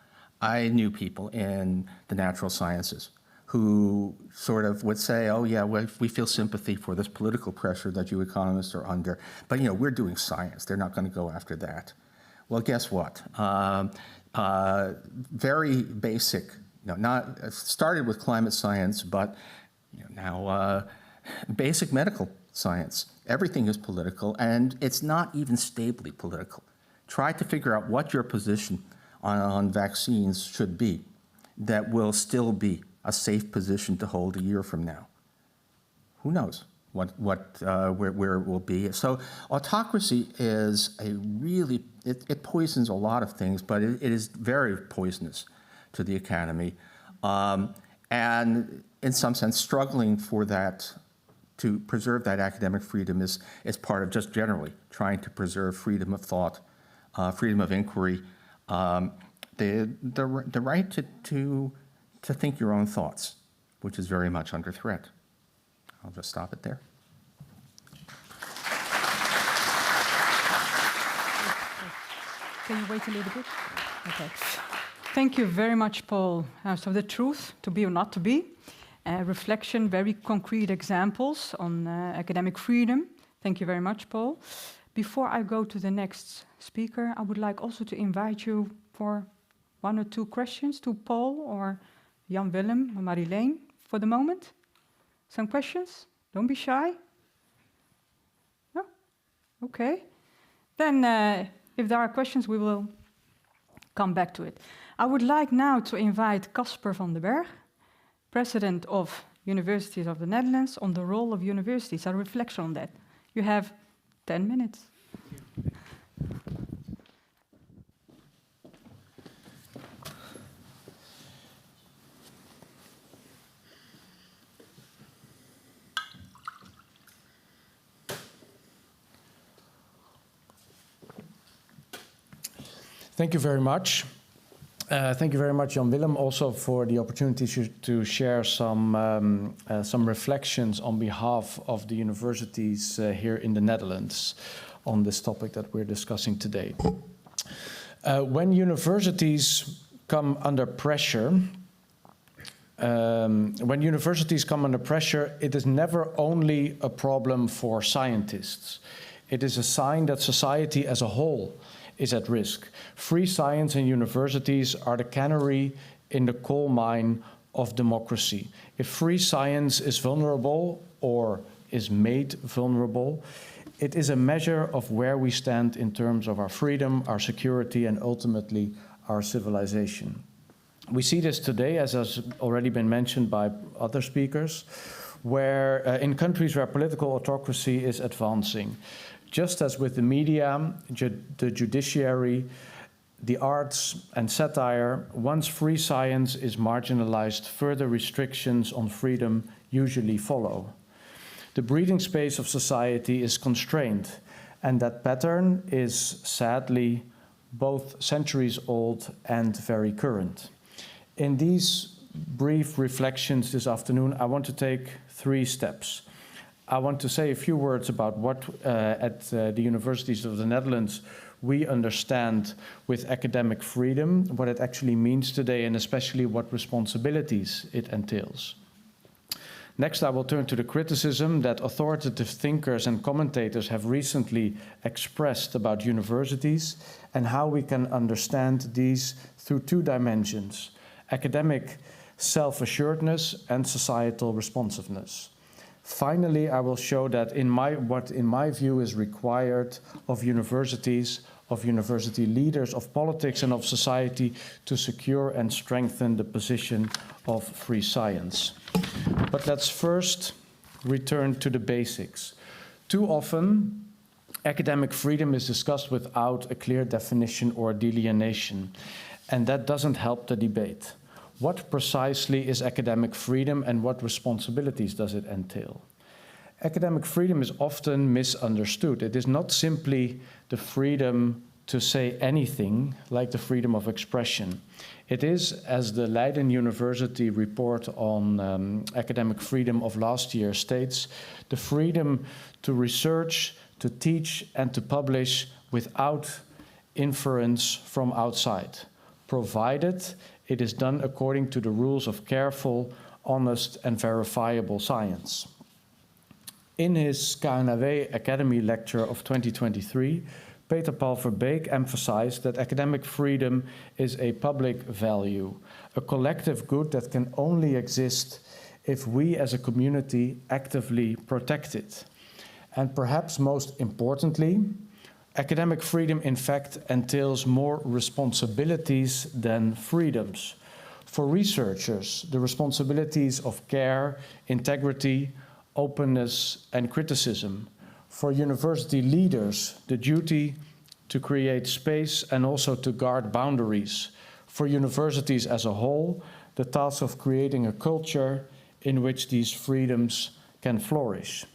I knew people in the natural sciences who sort of would say, oh yeah, we feel sympathy for this political pressure that you economists are under, but we're doing science, they're not going to go after that. Well, guess what? Very basic, not started with climate science, but now basic medical science. Everything is political, and it's not even stably political. Try to figure out what your position on vaccines should be that will still be a safe position to hold a year from now. Who knows where it will be? So autocracy is it poisons a lot of things, but it is very poisonous to the economy. And in some sense, struggling for that, to preserve that academic freedom is part of just generally trying to preserve freedom of thought, freedom of inquiry, the right to think your own thoughts, which is very much under threat. I'll just stop it there. Can you wait a little bit? Okay. Thank you very much, Paul. So the truth, to be or not to be, reflection, very concrete examples on academic freedom. Thank you very much, Paul. Before I go to the next speaker, I would like also to invite you for 1 or 2 questions to Paul or Jan Willem or Marilene for the moment. Some questions? Don't be shy. No? Okay. Then if there are questions, we will come back to it. I would like now to invite Caspar van den Berg, President of Universities of the Netherlands, on the role of universities, a reflection on that. You have 10 minutes. Thank you very much. Thank you very much, Jan Willem, also for the opportunity to share some reflections on behalf of the universities here in the Netherlands on this topic that we're discussing today. When universities come under pressure, it is never only a problem for scientists. It is a sign that society as a whole is at risk. Free science and universities are the canary in the coal mine of democracy. If free science is vulnerable or is made vulnerable, it is a measure of where we stand in terms of our freedom, our security, and ultimately our civilization. We see this today, as has already been mentioned by other speakers, where in countries where political autocracy is advancing. Just as with the media, the judiciary, the arts and satire, once free science is marginalized, further restrictions on freedom usually follow. The breathing space of society is constrained, and that pattern is sadly both centuries old and very current. In these brief reflections this afternoon, I want to take 3 steps. I want to say a few words about what at the universities of the Netherlands we understand with academic freedom, what it actually means today, and especially what responsibilities it entails. Next, I will turn to the criticism that authoritative thinkers and commentators have recently expressed about universities and how we can understand these through two dimensions: academic self-assuredness and societal responsiveness. Finally, I will show that what in my view is required of universities, of university leaders, of politics and of society to secure and strengthen the position of free science. But let's first return to the basics. Too often, academic freedom is discussed without a clear definition or delineation, and that doesn't help the debate. What precisely is academic freedom and what responsibilities does it entail? Academic freedom is often misunderstood. It is not simply the freedom to say anything, like the freedom of expression. It is, as the Leiden University report on academic freedom of last year states, the freedom to research, to teach, and to publish without inference from outside, provided it is done according to the rules of careful, honest, and verifiable science. In his KNW Academy Lecture of 2023, Peter Paul Verbeek emphasized that academic freedom is a public value, a collective good that can only exist if we as a community actively protect it. And perhaps most importantly, academic freedom in fact entails more responsibilities than freedoms. For researchers, the responsibilities of care, integrity, openness, and criticism. For university leaders, the duty to create space and also to guard boundaries. For universities as a whole, the task of creating a culture in which these freedoms can flourish.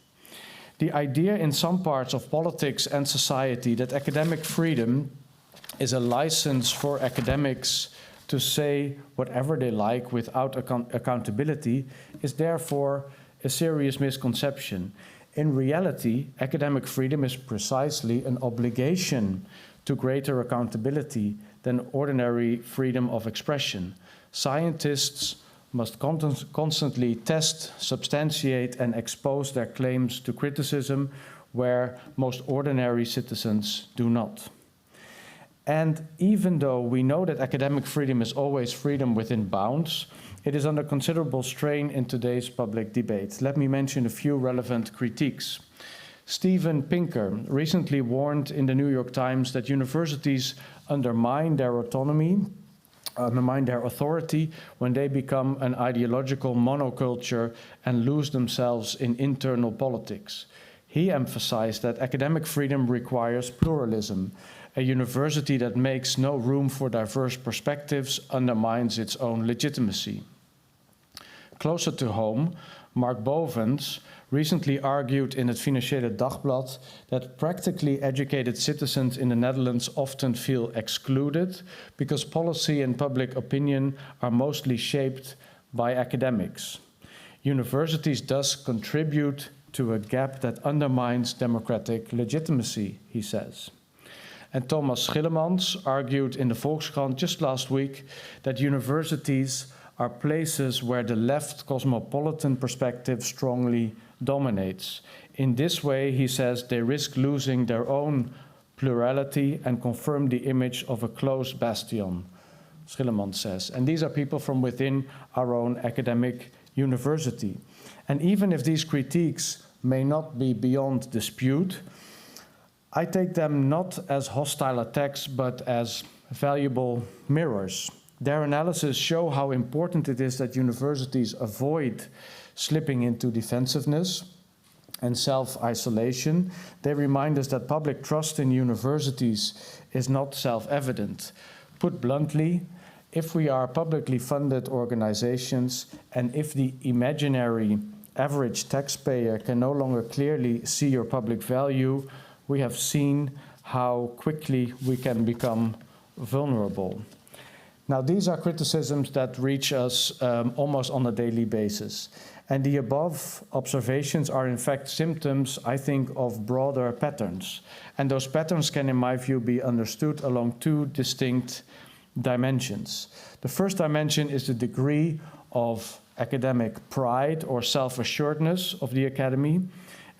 The idea in some parts of politics and society that academic freedom is a license for academics to say whatever they like without accountability is therefore a serious misconception. In reality, academic freedom is precisely an obligation to greater accountability than ordinary freedom of expression. Scientists must constantly test, substantiate, and expose their claims to criticism where most ordinary citizens do not. And even though we know that academic freedom is always freedom within bounds, it is under considerable strain in today's public debate. Let me mention a few relevant critiques. Steven Pinker recently warned in the New York Times that universities undermine their autonomy, undermine their authority when they become an ideological monoculture and lose themselves in internal politics. He emphasized that academic freedom requires pluralism. A university that makes no room for diverse perspectives undermines its own legitimacy. Closer to home, Mark Bovens recently argued in het Financiële Dagblad that practically educated citizens in the Netherlands often feel excluded because policy and public opinion are mostly shaped by academics. Universities thus contribute to a gap that undermines democratic legitimacy, he says. And Thomas Schillemans argued in the Volkskrant just last week that universities are places where the left cosmopolitan perspective strongly dominates. In this way, he says, they risk losing their own plurality and confirm the image of a closed bastion, Schillemans says. And these are people from within our own academic university. And even if these critiques may not be beyond dispute, I take them not as hostile attacks, but as valuable mirrors. Their analysis show how important it is that universities avoid slipping into defensiveness and self-isolation. They remind us that public trust in universities is not self-evident. Put bluntly, if we are publicly funded organizations and if the imaginary average taxpayer can no longer clearly see your public value, we have seen how quickly we can become vulnerable. Now, these are criticisms that reach us almost on a daily basis. And the above observations are in fact symptoms, I think, of broader patterns. And those patterns can, in my view, be understood along two distinct dimensions. The first dimension is the degree of academic pride or self-assuredness of the academy.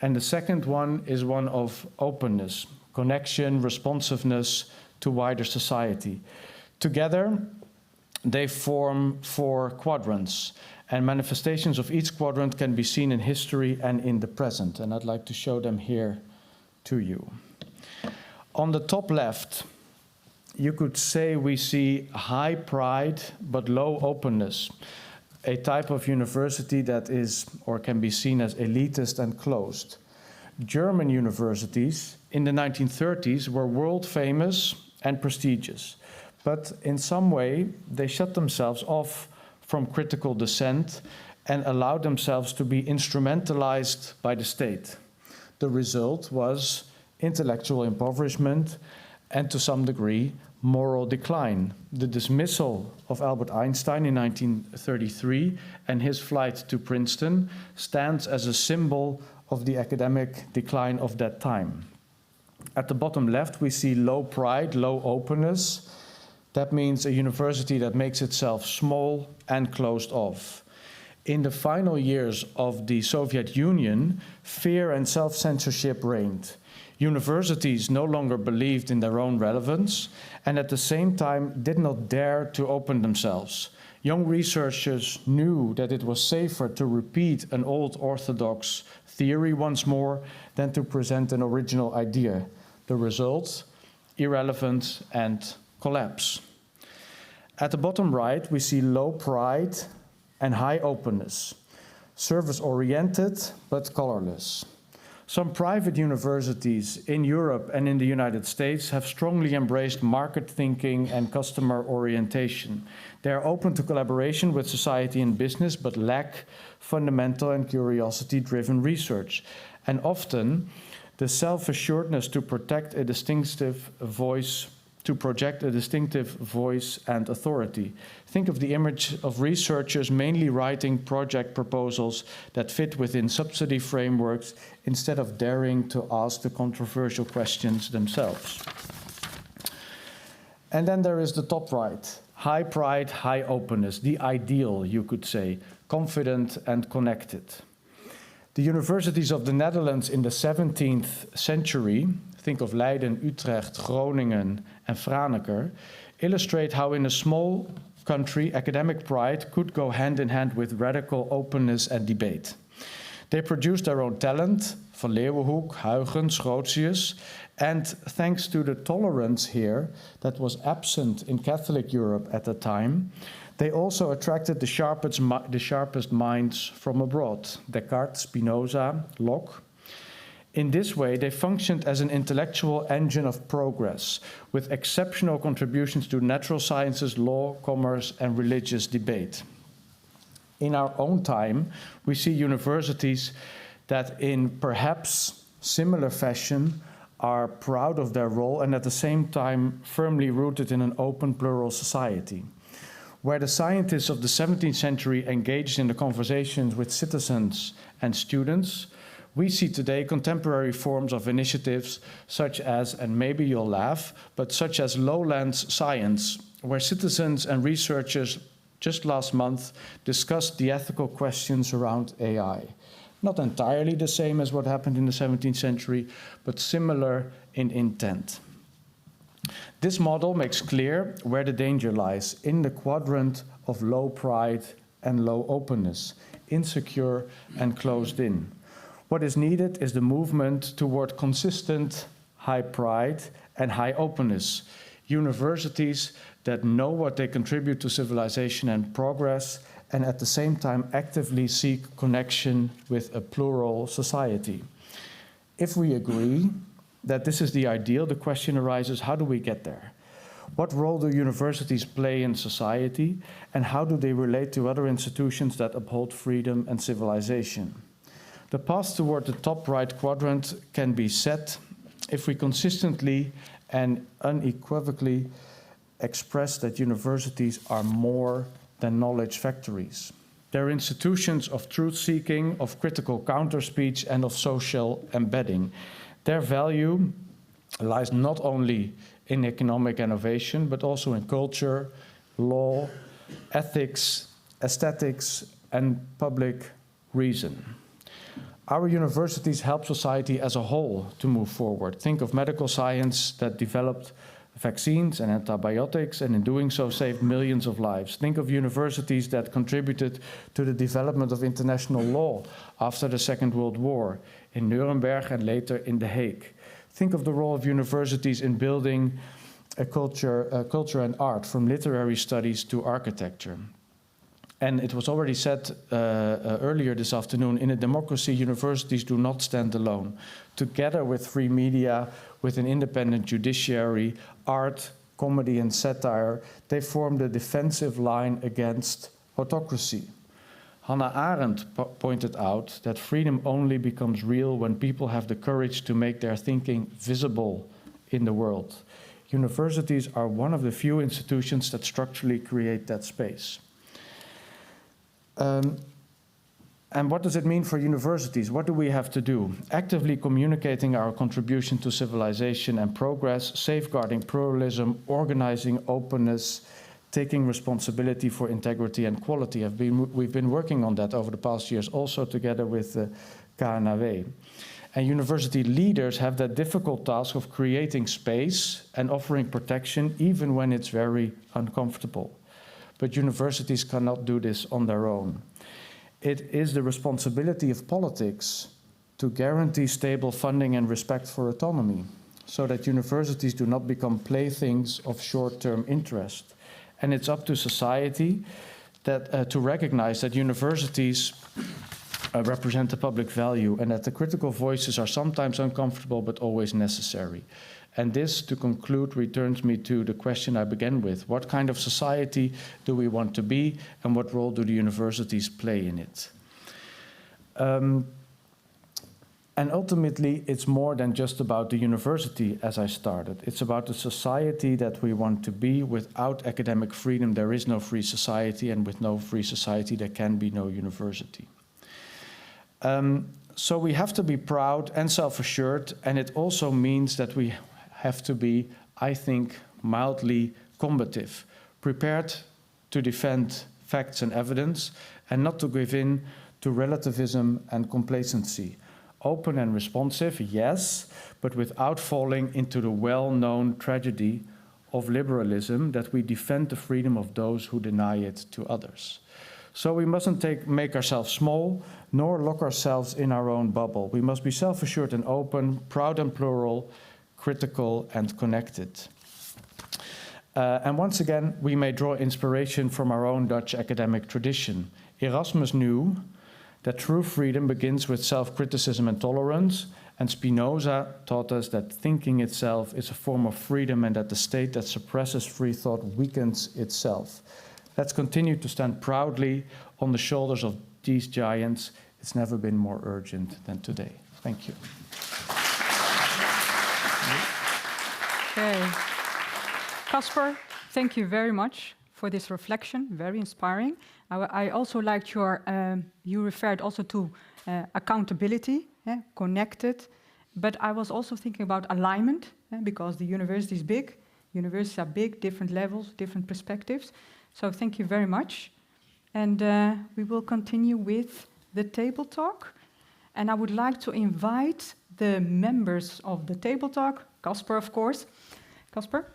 And the second one is one of openness, connection, responsiveness to wider society. Together, they form 4 quadrants, and manifestations of each quadrant can be seen in history and in the present, and I'd like to show them here to you. On the top left, you could say we see high pride but low openness, a type of university that is or can be seen as elitist and closed. German universities in the 1930s were world famous and prestigious, but in some way they shut themselves off from critical dissent and allowed themselves to be instrumentalized by the state. The result was intellectual impoverishment and, to some degree, moral decline. The dismissal of Albert Einstein in 1933 and his flight to Princeton stands as a symbol of the academic decline of that time. At the bottom left, we see low pride, low openness. That means a university that makes itself small and closed off. In the final years of the Soviet Union, fear and self-censorship reigned. Universities no longer believed in their own relevance and at the same time did not dare to open themselves. Young researchers knew that it was safer to repeat an old orthodox theory once more than to present an original idea. The result, irrelevance and collapse. At the bottom right, we see low pride and high openness, service-oriented but colorless. Some private universities in Europe and in the United States have strongly embraced market thinking and customer orientation. They are open to collaboration with society and business, but lack fundamental and curiosity-driven research. And often, the self-assuredness to protect a distinctive voice, to project a distinctive voice and authority. Think of the image of researchers mainly writing project proposals that fit within subsidy frameworks instead of daring to ask the controversial questions themselves. And then there is the top right. High pride, high openness, the ideal, you could say, confident and connected. The universities of the Netherlands in the 17th century, think of Leiden, Utrecht, Groningen, and Franeker, illustrate how in a small country academic pride could go hand in hand with radical openness and debate. They produced their own talent, Van Leeuwenhoek, Huygens, Grotius, and thanks to the tolerance here that was absent in Catholic Europe at the time, they also attracted the sharpest minds from abroad, Descartes, Spinoza, Locke. In this way, they functioned as an intellectual engine of progress, with exceptional contributions to natural sciences, law, commerce, and religious debate. In our own time, we see universities that in perhaps similar fashion are proud of their role and at the same time firmly rooted in an open, plural society. Where the scientists of the 17th century engaged in the conversations with citizens and students, we see today contemporary forms of initiatives such as, and maybe you'll laugh, but such as Lowlands Science, where citizens and researchers just last month discussed the ethical questions around AI. Not entirely the same as what happened in the 17th century, but similar in intent. This model makes clear where the danger lies, in the quadrant of low pride and low openness, insecure and closed in. What is needed is the movement toward consistent high pride and high openness. Universities that know what they contribute to civilization and progress, and at the same time actively seek connection with a plural society. If we agree that this is the ideal, the question arises, how do we get there? What role do universities play in society, and how do they relate to other institutions that uphold freedom and civilization? The path toward the top right quadrant can be set if we consistently and unequivocally express that universities are more than knowledge factories. They're institutions of truth-seeking, of critical counter-speech, and of social embedding. Their value lies not only in economic innovation, but also in culture, law, ethics, aesthetics, and public reason. Our universities help society as a whole to move forward. Think of medical science that developed vaccines and antibiotics, and in doing so saved millions of lives. Think of universities that contributed to the development of international law after the Second World War, in Nuremberg and later in The Hague. Think of the role of universities in building a culture and art, from literary studies to architecture. And it was already said earlier this afternoon, in a democracy, universities do not stand alone. Together with free media, with an independent judiciary, art, comedy, and satire, they form the defensive line against autocracy. Hannah Arendt pointed out that freedom only becomes real when people have the courage to make their thinking visible in the world. Universities are one of the few institutions that structurally create that space. And what does it mean for universities? What do we have to do? Actively communicating our contribution to civilization and progress, safeguarding pluralism, organizing openness, taking responsibility for integrity and quality. We've been working on that over the past years, also together with the KNAW. And university leaders have that difficult task of creating space and offering protection, even when it's very uncomfortable. But universities cannot do this on their own. It is the responsibility of politics to guarantee stable funding and respect for autonomy, so that universities do not become playthings of short-term interest. And it's up to society to recognize that universities represent the public value, and that the critical voices are sometimes uncomfortable but always necessary. And this, to conclude, returns me to the question I began with. What kind of society do we want to be, and what role do the universities play in it? And ultimately, it's more than just about the university, as I started. It's about the society that we want to be. Without academic freedom, there is no free society, and with no free society, there can be no university. So we have to be proud and self-assured, and it also means that we have to be, I think, mildly combative, prepared to defend facts and evidence, and not to give in to relativism and complacency. Open and responsive, yes, but without falling into the well-known tragedy of liberalism, that we defend the freedom of those who deny it to others. So we mustn't make ourselves small, nor lock ourselves in our own bubble. We must be self-assured and open, proud and plural, critical and connected. And once again, we may draw inspiration from our own Dutch academic tradition. Erasmus knew that true freedom begins with self-criticism and tolerance, and Spinoza taught us that thinking itself is a form of freedom, and that the state that suppresses free thought weakens itself. Let's continue to stand proudly on the shoulders of these giants. It's never been more urgent than today. Thank you. Okay. Caspar, thank you very much for this reflection, very inspiring. I also liked you referred also to accountability, connected, but I was also thinking about alignment, because the university is big, universities are big, different levels, different perspectives. So thank you very much. And we will continue with the table talk. And I would like to invite the members of the table talk, Caspar, of course. Caspar,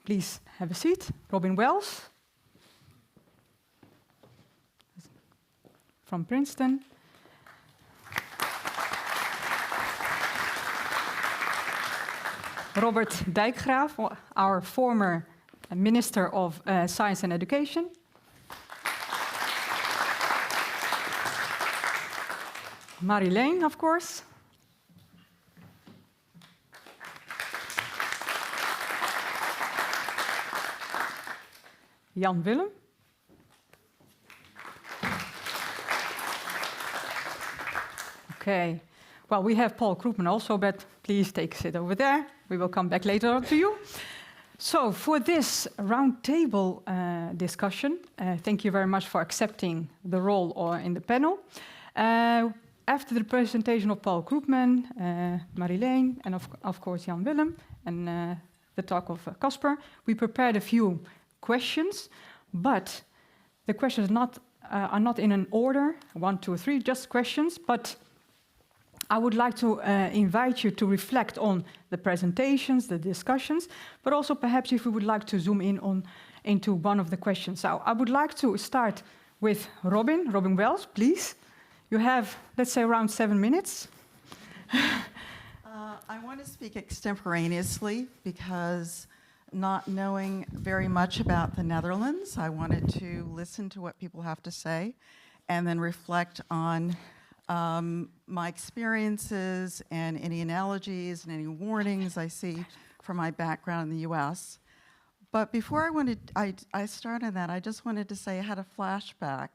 please have a seat. Robin Wells from Princeton. Robert Dijkgraaf, our former Minister of Science and Education. Marilene, of course. Jan Willem. Okay. Well, we have Paul Krugman also, but please take a seat over there. We will come back later to you. So for this roundtable discussion, thank you very much for accepting the role in the panel. After the presentation of Paul Krugman, Marjolein, and of course Jan Willem, and the talk of Caspar, we prepared a few questions, but the questions are not in an order, 1, 2, 3, just questions, but I would like to invite you to reflect on the presentations, the discussions, but also perhaps if you would like to zoom in into one of the questions. So I would like to start with Robin Wells, please. You have, let's say, around 7 minutes. I want to speak extemporaneously because not knowing very much about the Netherlands, I wanted to listen to what people have to say and then reflect on my experiences and any analogies and any warnings I see from my background in the US. But before I start on that, I just wanted to say I had a flashback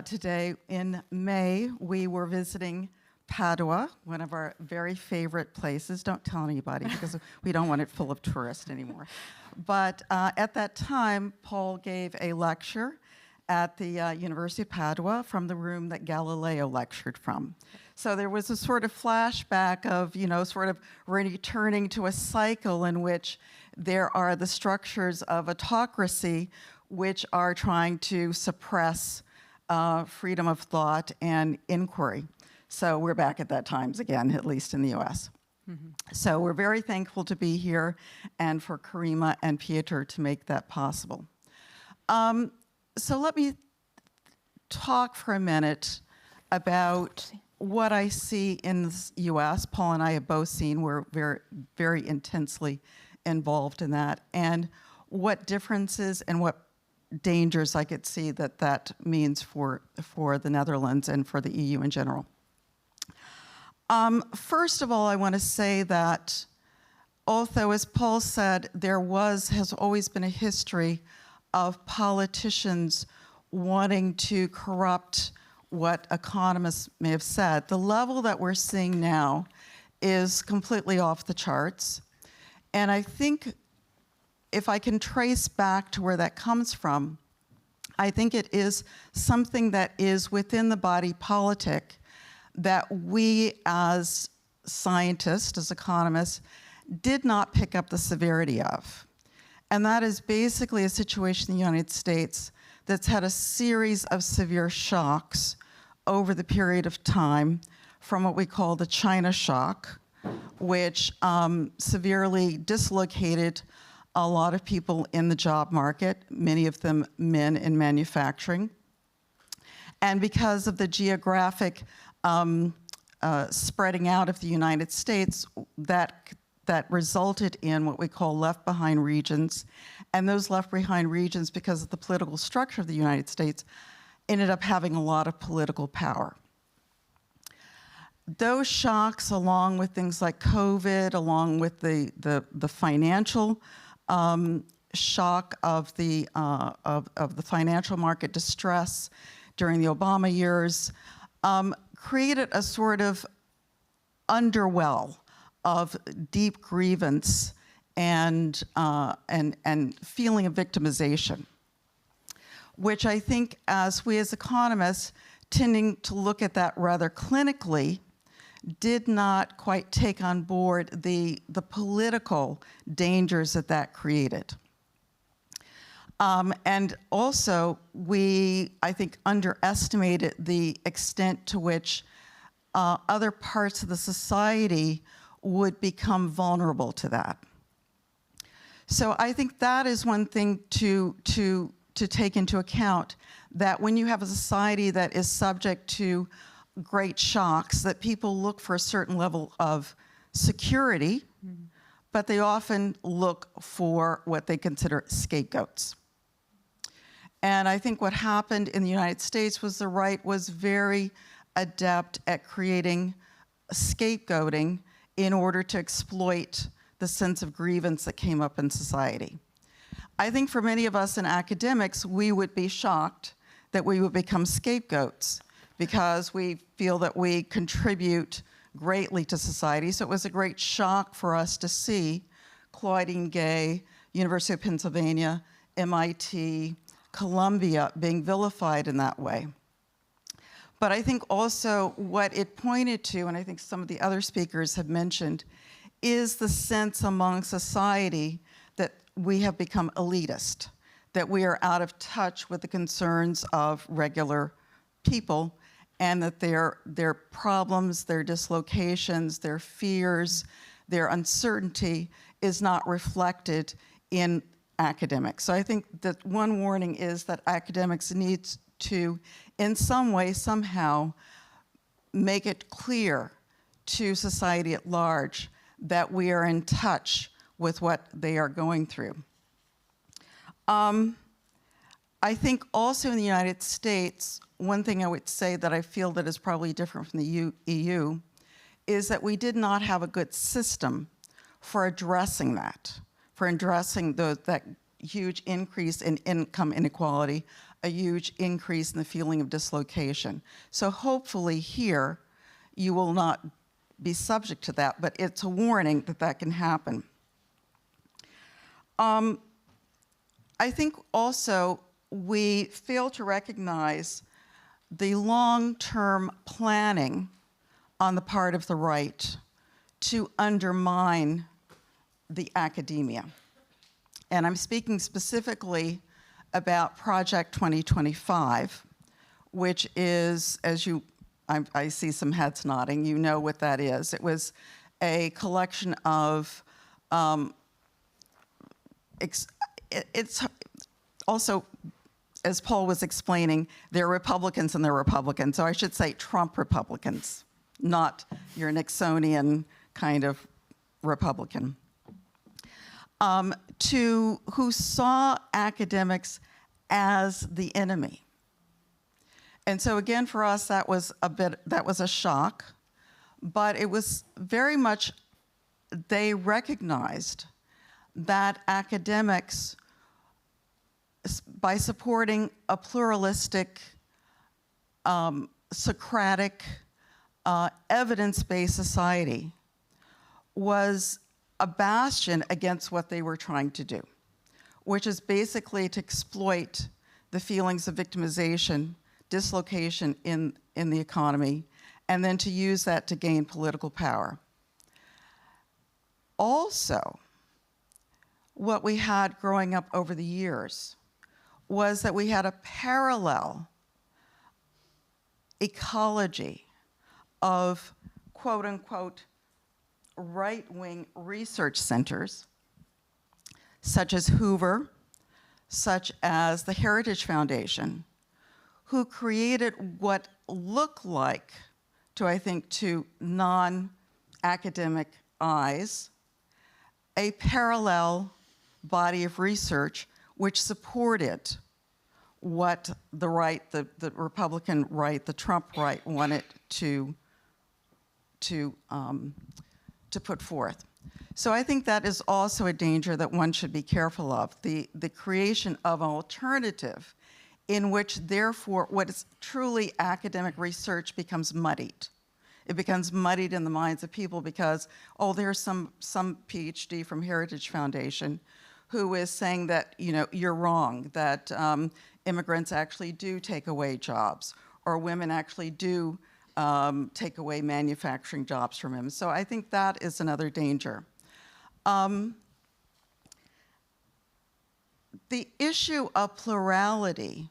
today. In May, we were visiting Padua, one of our very favorite places. Don't tell anybody because we don't want it full of tourists anymore. But at that time, Paul gave a lecture at the University of Padua from the room that Galileo lectured from. So there was a sort of flashback of, sort of returning to a cycle in which there are the structures of autocracy which are trying to suppress freedom of thought and inquiry. So we're back at that times again, at least in the US. Mm-hmm. So we're very thankful to be here and for Karima and Pieter to make that possible. So let me talk for a minute about what I see in the US. Paul and I have both seen, we're very, very intensely involved in that, and what differences and what dangers I could see that means for the Netherlands and for the EU in general. First of all, I want to say that although, as Paul said, there has always been a history of politicians wanting to corrupt what economists may have said, the level that we're seeing now is completely off the charts. And I think if I can trace back to where that comes from, I think it is something that is within the body politic that we as scientists, as economists, did not pick up the severity of. And that is basically a situation in the United States that's had a series of severe shocks over the period of time, from what we call the China shock, which severely dislocated a lot of people in the job market, many of them men in manufacturing. And because of the geographic spreading out of the United States, that resulted in what we call left-behind regions. And those left-behind regions, because of the political structure of the United States, ended up having a lot of political power. Those shocks, along with things like COVID, along with the financial shock of the financial market distress during the Obama years, created a sort of underwell of deep grievance and feeling of victimization, which I think as we as economists, tending to look at that rather clinically, did not quite take on board the political dangers that created. And also, I think, underestimated the extent to which other parts of the society would become vulnerable to that. So I think that is one thing to take into account, that when you have a society that is subject to great shocks, that people look for a certain level of security, but they often look for what they consider scapegoats. And I think what happened in the United States was the right was very adept at creating scapegoating in order to exploit the sense of grievance that came up in society. I think for many of us in academics, we would be shocked that we would become scapegoats because we feel that we contribute greatly to society. So it was a great shock for us to see Claudine Gay University of Pennsylvania, MIT, Columbia being vilified in that way. But I think also what it pointed to, and I think some of the other speakers have mentioned, is the sense among society that we have become elitist, that we are out of touch with the concerns of regular people, and that their problems, their dislocations, their fears, their uncertainty is not reflected in academics. So I think that one warning is that academics need to, in some way, somehow, make it clear to society at large that we are in touch with what they are going through. I think also in the United States, one thing I would say that I feel that is probably different from the EU is that we did not have a good system for addressing that, for addressing that huge increase in income inequality, a huge increase in the feeling of dislocation. So hopefully here, you will not be subject to that, but it's a warning that that can happen. I think also we fail to recognize the long-term planning on the part of the right to undermine the academia. And I'm speaking specifically about Project 2025, which is, as I see some heads nodding, you know what that is. It was a collection of, it's also, as Paul was explaining, there are Republicans and there are Republicans. So I should say Trump Republicans, not your Nixonian kind of Republican. Who saw academics as the enemy. And so again, for us, that was a shock, but it was very much, they recognized that academics, by supporting a pluralistic, Socratic, evidence-based society, was a bastion against what they were trying to do, which is basically to exploit the feelings of victimization, dislocation in the economy, and then to use that to gain political power. Also, what we had growing up over the years was that we had a parallel ecology of quote unquote right-wing research centers, such as Hoover, such as the Heritage Foundation, who created what looked like, to non-academic eyes, a parallel body of research which supported what the right, the Republican right, the Trump right wanted to put forth. So I think that is also a danger that one should be careful of, the creation of an alternative in which, therefore, what is truly academic research becomes muddied. It becomes muddied in the minds of people because, oh, there's some PhD from Heritage Foundation who is saying that, you're wrong, that immigrants actually do take away jobs, or women actually do take away manufacturing jobs from him. So I think that is another danger. The issue of plurality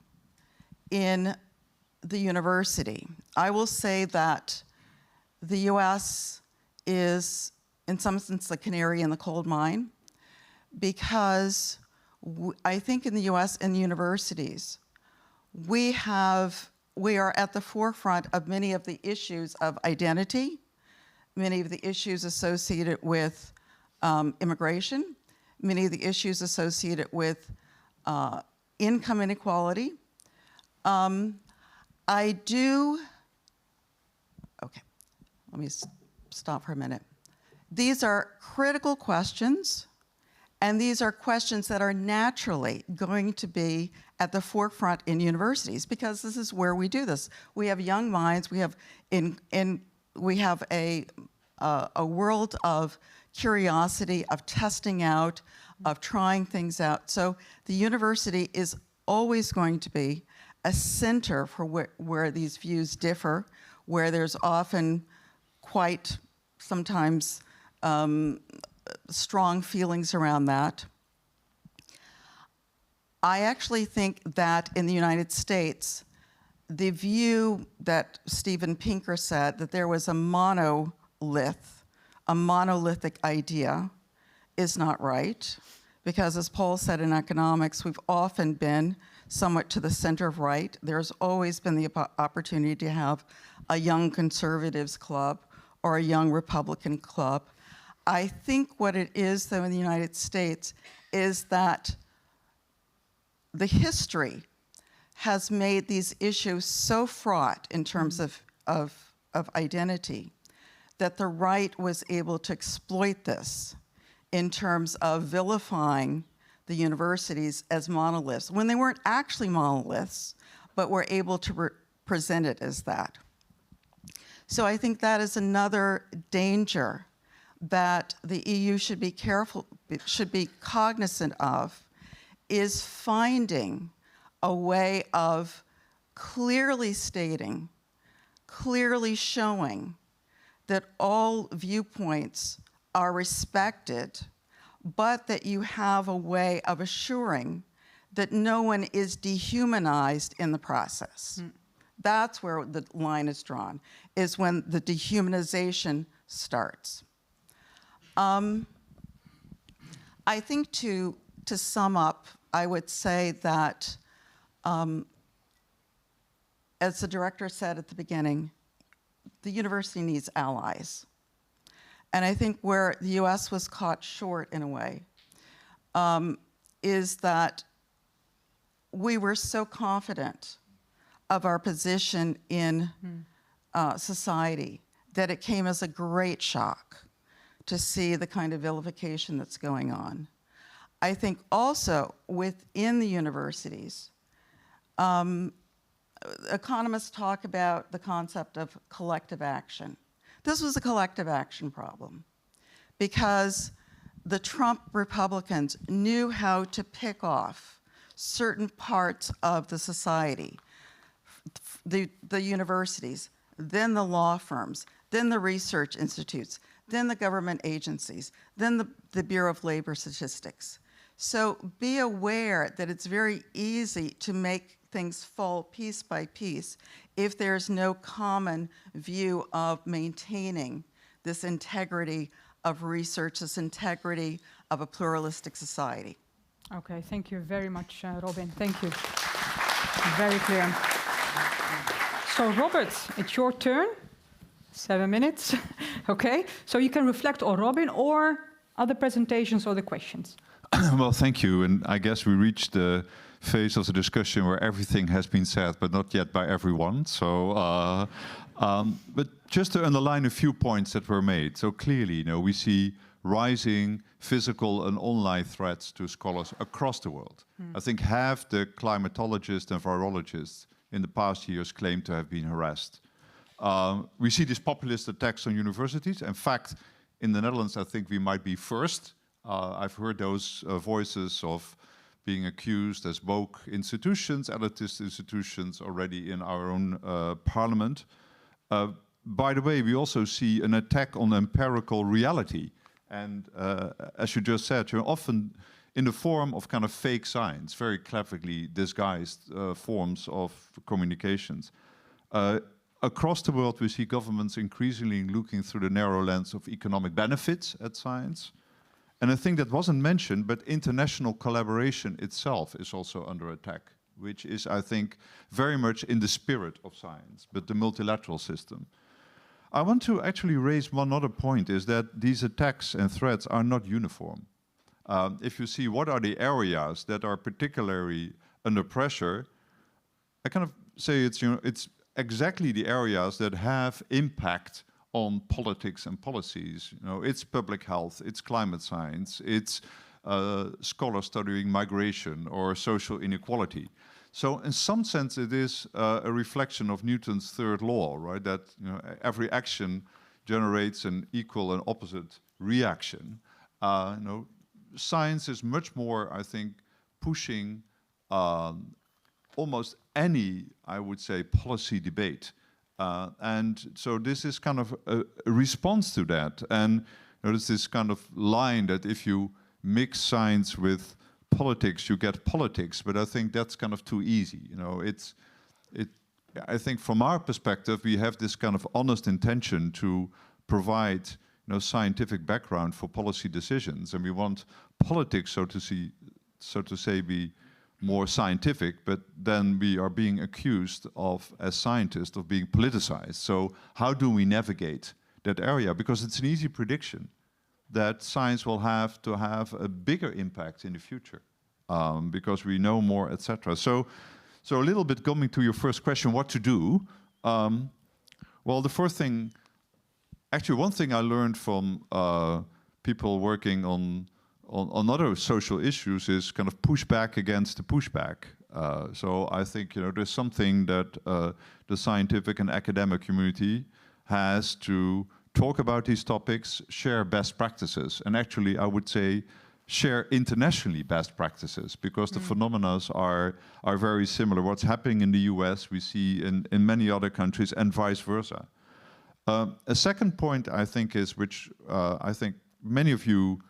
in the university, I will say that the US is, in some sense, the canary in the coal mine, because I think in the US and universities, we are at the forefront of many of the issues of identity, many of the issues associated with immigration, many of the issues associated with income inequality. Okay, let me stop for a minute. These are critical questions, and these are questions that are naturally going to be at the forefront in universities, because this is where we do this. We have young minds. We have a world of curiosity, of testing out, of trying things out. So the university is always going to be a center for where these views differ, where there's often quite sometimes strong feelings around that. I actually think that in the United States, the view that Steven Pinker said, that there was a monolithic idea, is not right. Because as Paul said in economics, we've often been somewhat to the center of right. There's always been the opportunity to have a young conservatives club or a young Republican club. I think what it is, though, in the United States is that the history has made these issues so fraught in terms of identity that the right was able to exploit this in terms of vilifying the universities as monoliths, when they weren't actually monoliths, but were able to present it as that. So I think that is another danger that the EU should be cognizant of, is finding a way of clearly stating, clearly showing that all viewpoints are respected, but that you have a way of assuring that no one is dehumanized in the process. That's where the line is drawn, is when the dehumanization starts. I think to sum up, I would say that, as the director said at the beginning, the university needs allies. And I think where the US was caught short in a way is that we were so confident of our position in society that it came as a great shock to see the kind of vilification that's going on. I think also within the universities, economists talk about the concept of collective action. This was a collective action problem because the Trump Republicans knew how to pick off certain parts of the society, the universities, then the law firms, then the research institutes, then the government agencies, then the Bureau of Labor Statistics. So be aware that it's very easy to make things fall piece by piece if there's no common view of maintaining this integrity of research, this integrity of a pluralistic society. Okay, thank you very much, Robin. Thank you. Very clear. So, Robert, it's your turn. 7 minutes. Okay, so you can reflect on Robin or other presentations or the questions. Well, thank you. And I guess we reached the phase of the discussion where everything has been said, but not yet by everyone. So, but just to underline a few points that were made. So clearly, we see rising physical and online threats to scholars across the world. I think half the climatologists and virologists in the past years claim to have been harassed. We see these populist attacks on universities. In fact, in the Netherlands, I think we might be first. I've heard those voices of being accused as woke institutions, elitist institutions already in our own parliament. By the way, we also see an attack on empirical reality. And as you just said, you're often in the form of kind of fake science, very cleverly disguised forms of communications. Across the world, we see governments increasingly looking through the narrow lens of economic benefits at science. And a thing that wasn't mentioned, but international collaboration itself is also under attack, which is, I think, very much in the spirit of science, but the multilateral system. I want to actually raise one other point, is that these attacks and threats are not uniform. If you see what are the areas that are particularly under pressure, I kind of say it's exactly the areas that have impact on politics and policies. It's public health, it's climate science, it's scholars studying migration or social inequality. So in some sense, it is a reflection of Newton's third law, right? That every action generates an equal and opposite reaction. Science is much more, I think, pushing almost any, I would say, policy debate. And so this is kind of a response to that. And there's this kind of line that if you mix science with politics, you get politics. But I think that's kind of too easy. I think from our perspective, we have this kind of honest intention to provide scientific background for policy decisions. And we want politics, so to say, be more scientific, but then we are being accused of, as scientists, of being politicized. So how do we navigate that area? Because it's an easy prediction that science will have to have a bigger impact in the future because we know more, etc. So a little bit coming to your first question, what to do? Well, the first thing, actually one thing I learned from people working on other social issues is kind of push back against the pushback. So I think there's something that the scientific and academic community has to talk about these topics, share best practices, and actually I would say share internationally best practices, because the phenomena are very similar. What's happening in the US we see in many other countries, and vice versa. A second point I think is, which I think many of you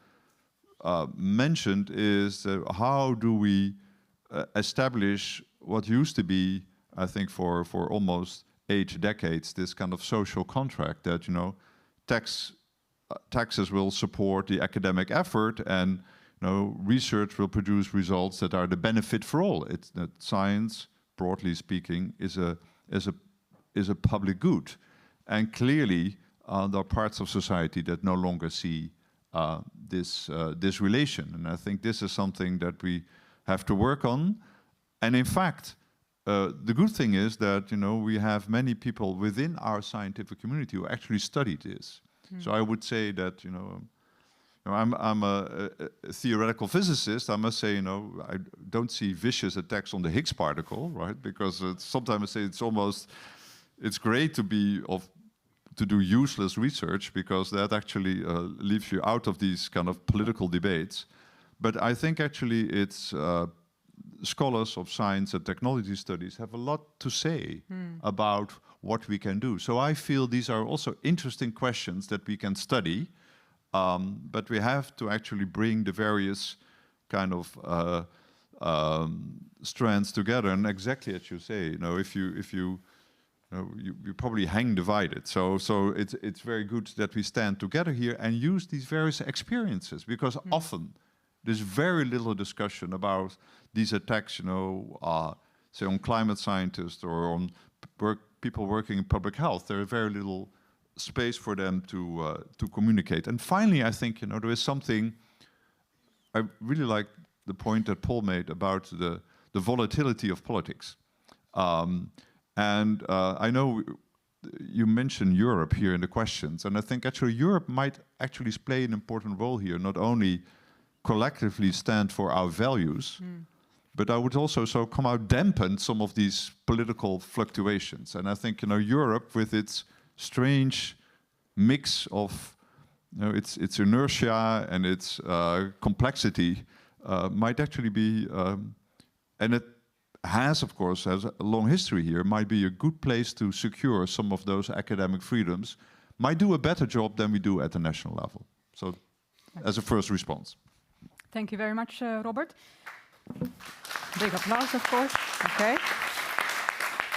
mentioned, is how do we establish what used to be, I think for almost 8 decades, this kind of social contract that taxes will support the academic effort, and research will produce results that are the benefit for all. It's that science, broadly speaking, is a public good, and clearly there are parts of society that no longer see this relation, and I think this is something that we have to work on. And in fact, the good thing is that we have many people within our scientific community who actually study this. So I would say that I'm a theoretical physicist. I must say I don't see vicious attacks on the Higgs particle, right? Because sometimes I say it's great to do useless research, because that actually leaves you out of these kind of political debates. But I think actually it's scholars of science and technology studies have a lot to say about what we can do. So I feel these are also interesting questions that we can study, but we have to actually bring the various kind of strands together. And exactly as you say, if you probably hang divided. So it's very good that we stand together here and use these various experiences, because often there's very little discussion about these attacks, say on climate scientists or on people working in public health. There is very little space for them to communicate. And finally, I think there is something. I really like the point that Paul made about the volatility of politics. And I know you mentioned Europe here in the questions, and I think actually Europe might actually play an important role here, not only collectively stand for our values, but I would also come out dampen some of these political fluctuations. And I think Europe, with its strange mix of its inertia and its complexity, might actually be, and it has a long history here, might be a good place to secure some of those academic freedoms, might do a better job than we do at the national level. So as a first response. Thank you very much, Robert. Big applause, of course. Okay.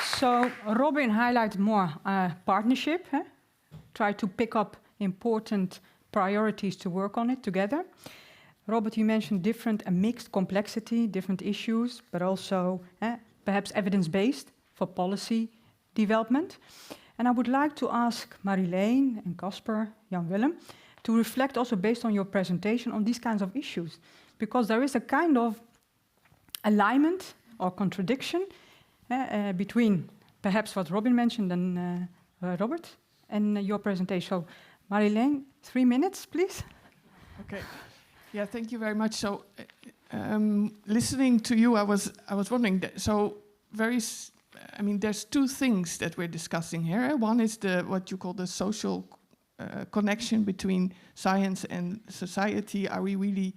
So Robin highlighted more partnership, try to pick up important priorities to work on it together. Robert, you mentioned different and mixed complexity, different issues, but also perhaps evidence-based for policy development. And I would like to ask Marjolein and Caspar, Jan Willem, to reflect also based on your presentation on these kinds of issues, because there is a kind of alignment or contradiction between perhaps what Robin mentioned and Robert and your presentation. So Marjolein, 3 minutes, please. Okay. Yeah, thank you very much. So, listening to you, I was wondering. There's 2 things that we're discussing here. One is what you call the social connection between science and society? Are we really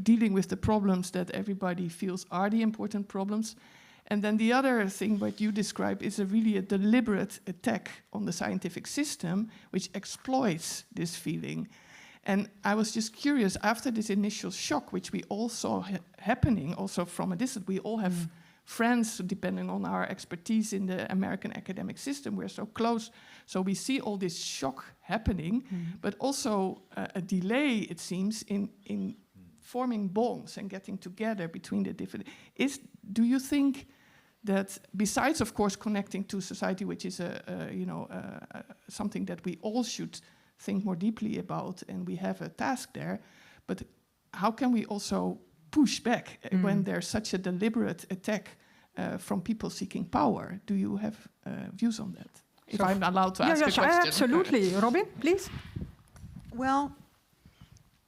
dealing with the problems that everybody feels are the important problems? And then the other thing what you describe is really a deliberate attack on the scientific system, which exploits this feeling. And I was just curious, after this initial shock, which we all saw happening also from a distance, we all have friends, depending on our expertise in the American academic system, we're so close. So we see all this shock happening, but also a delay, it seems, in forming bonds and getting together between the different. Do you think that besides, of course, connecting to society, which is something that we all should think more deeply about, and we have a task there, but how can we also push back when there's such a deliberate attack from people seeking power? Do you have views on that? If I'm allowed to ask a question. Absolutely. Robin, please. Well,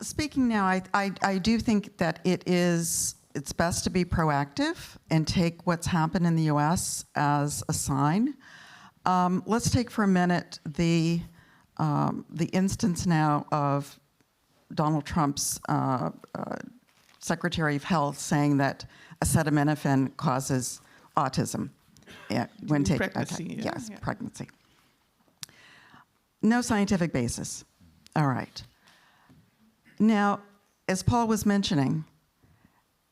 speaking now, I do think that it's best to be proactive and take what's happened in the US as a sign. Let's take for a minute the instance now of Donald Trump's Secretary of Health saying that acetaminophen causes autism when taken. Pregnancy, Yes, pregnancy. No scientific basis. All right. Now, as Paul was mentioning,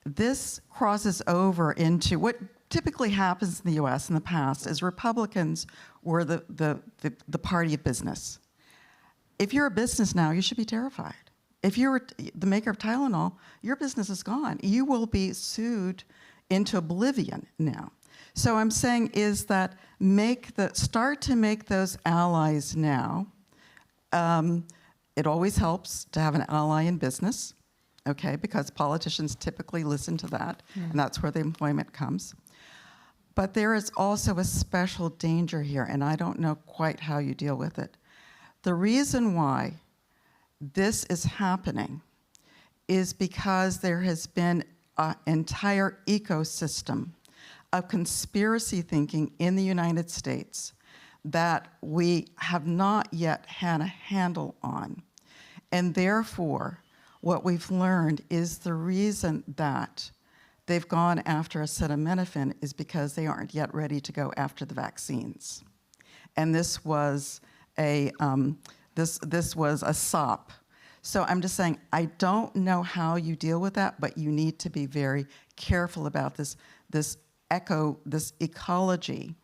this crosses over into what typically happens in the US in the past is Republicans were the party of business. If you're a business now, you should be terrified. If you're the maker of Tylenol, your business is gone. You will be sued into oblivion now. So I'm saying is that start to make those allies now. It always helps to have an ally in business, okay, because politicians typically listen to that, and that's where the employment comes. But there is also a special danger here, and I don't know quite how you deal with it. The reason why this is happening is because there has been an entire ecosystem of conspiracy thinking in the United States that we have not yet had a handle on. And therefore, what we've learned is the reason that they've gone after acetaminophen is because they aren't yet ready to go after the vaccines. And this was a SOP. So I'm just saying, I don't know how you deal with that, but you need to be very careful about this ecology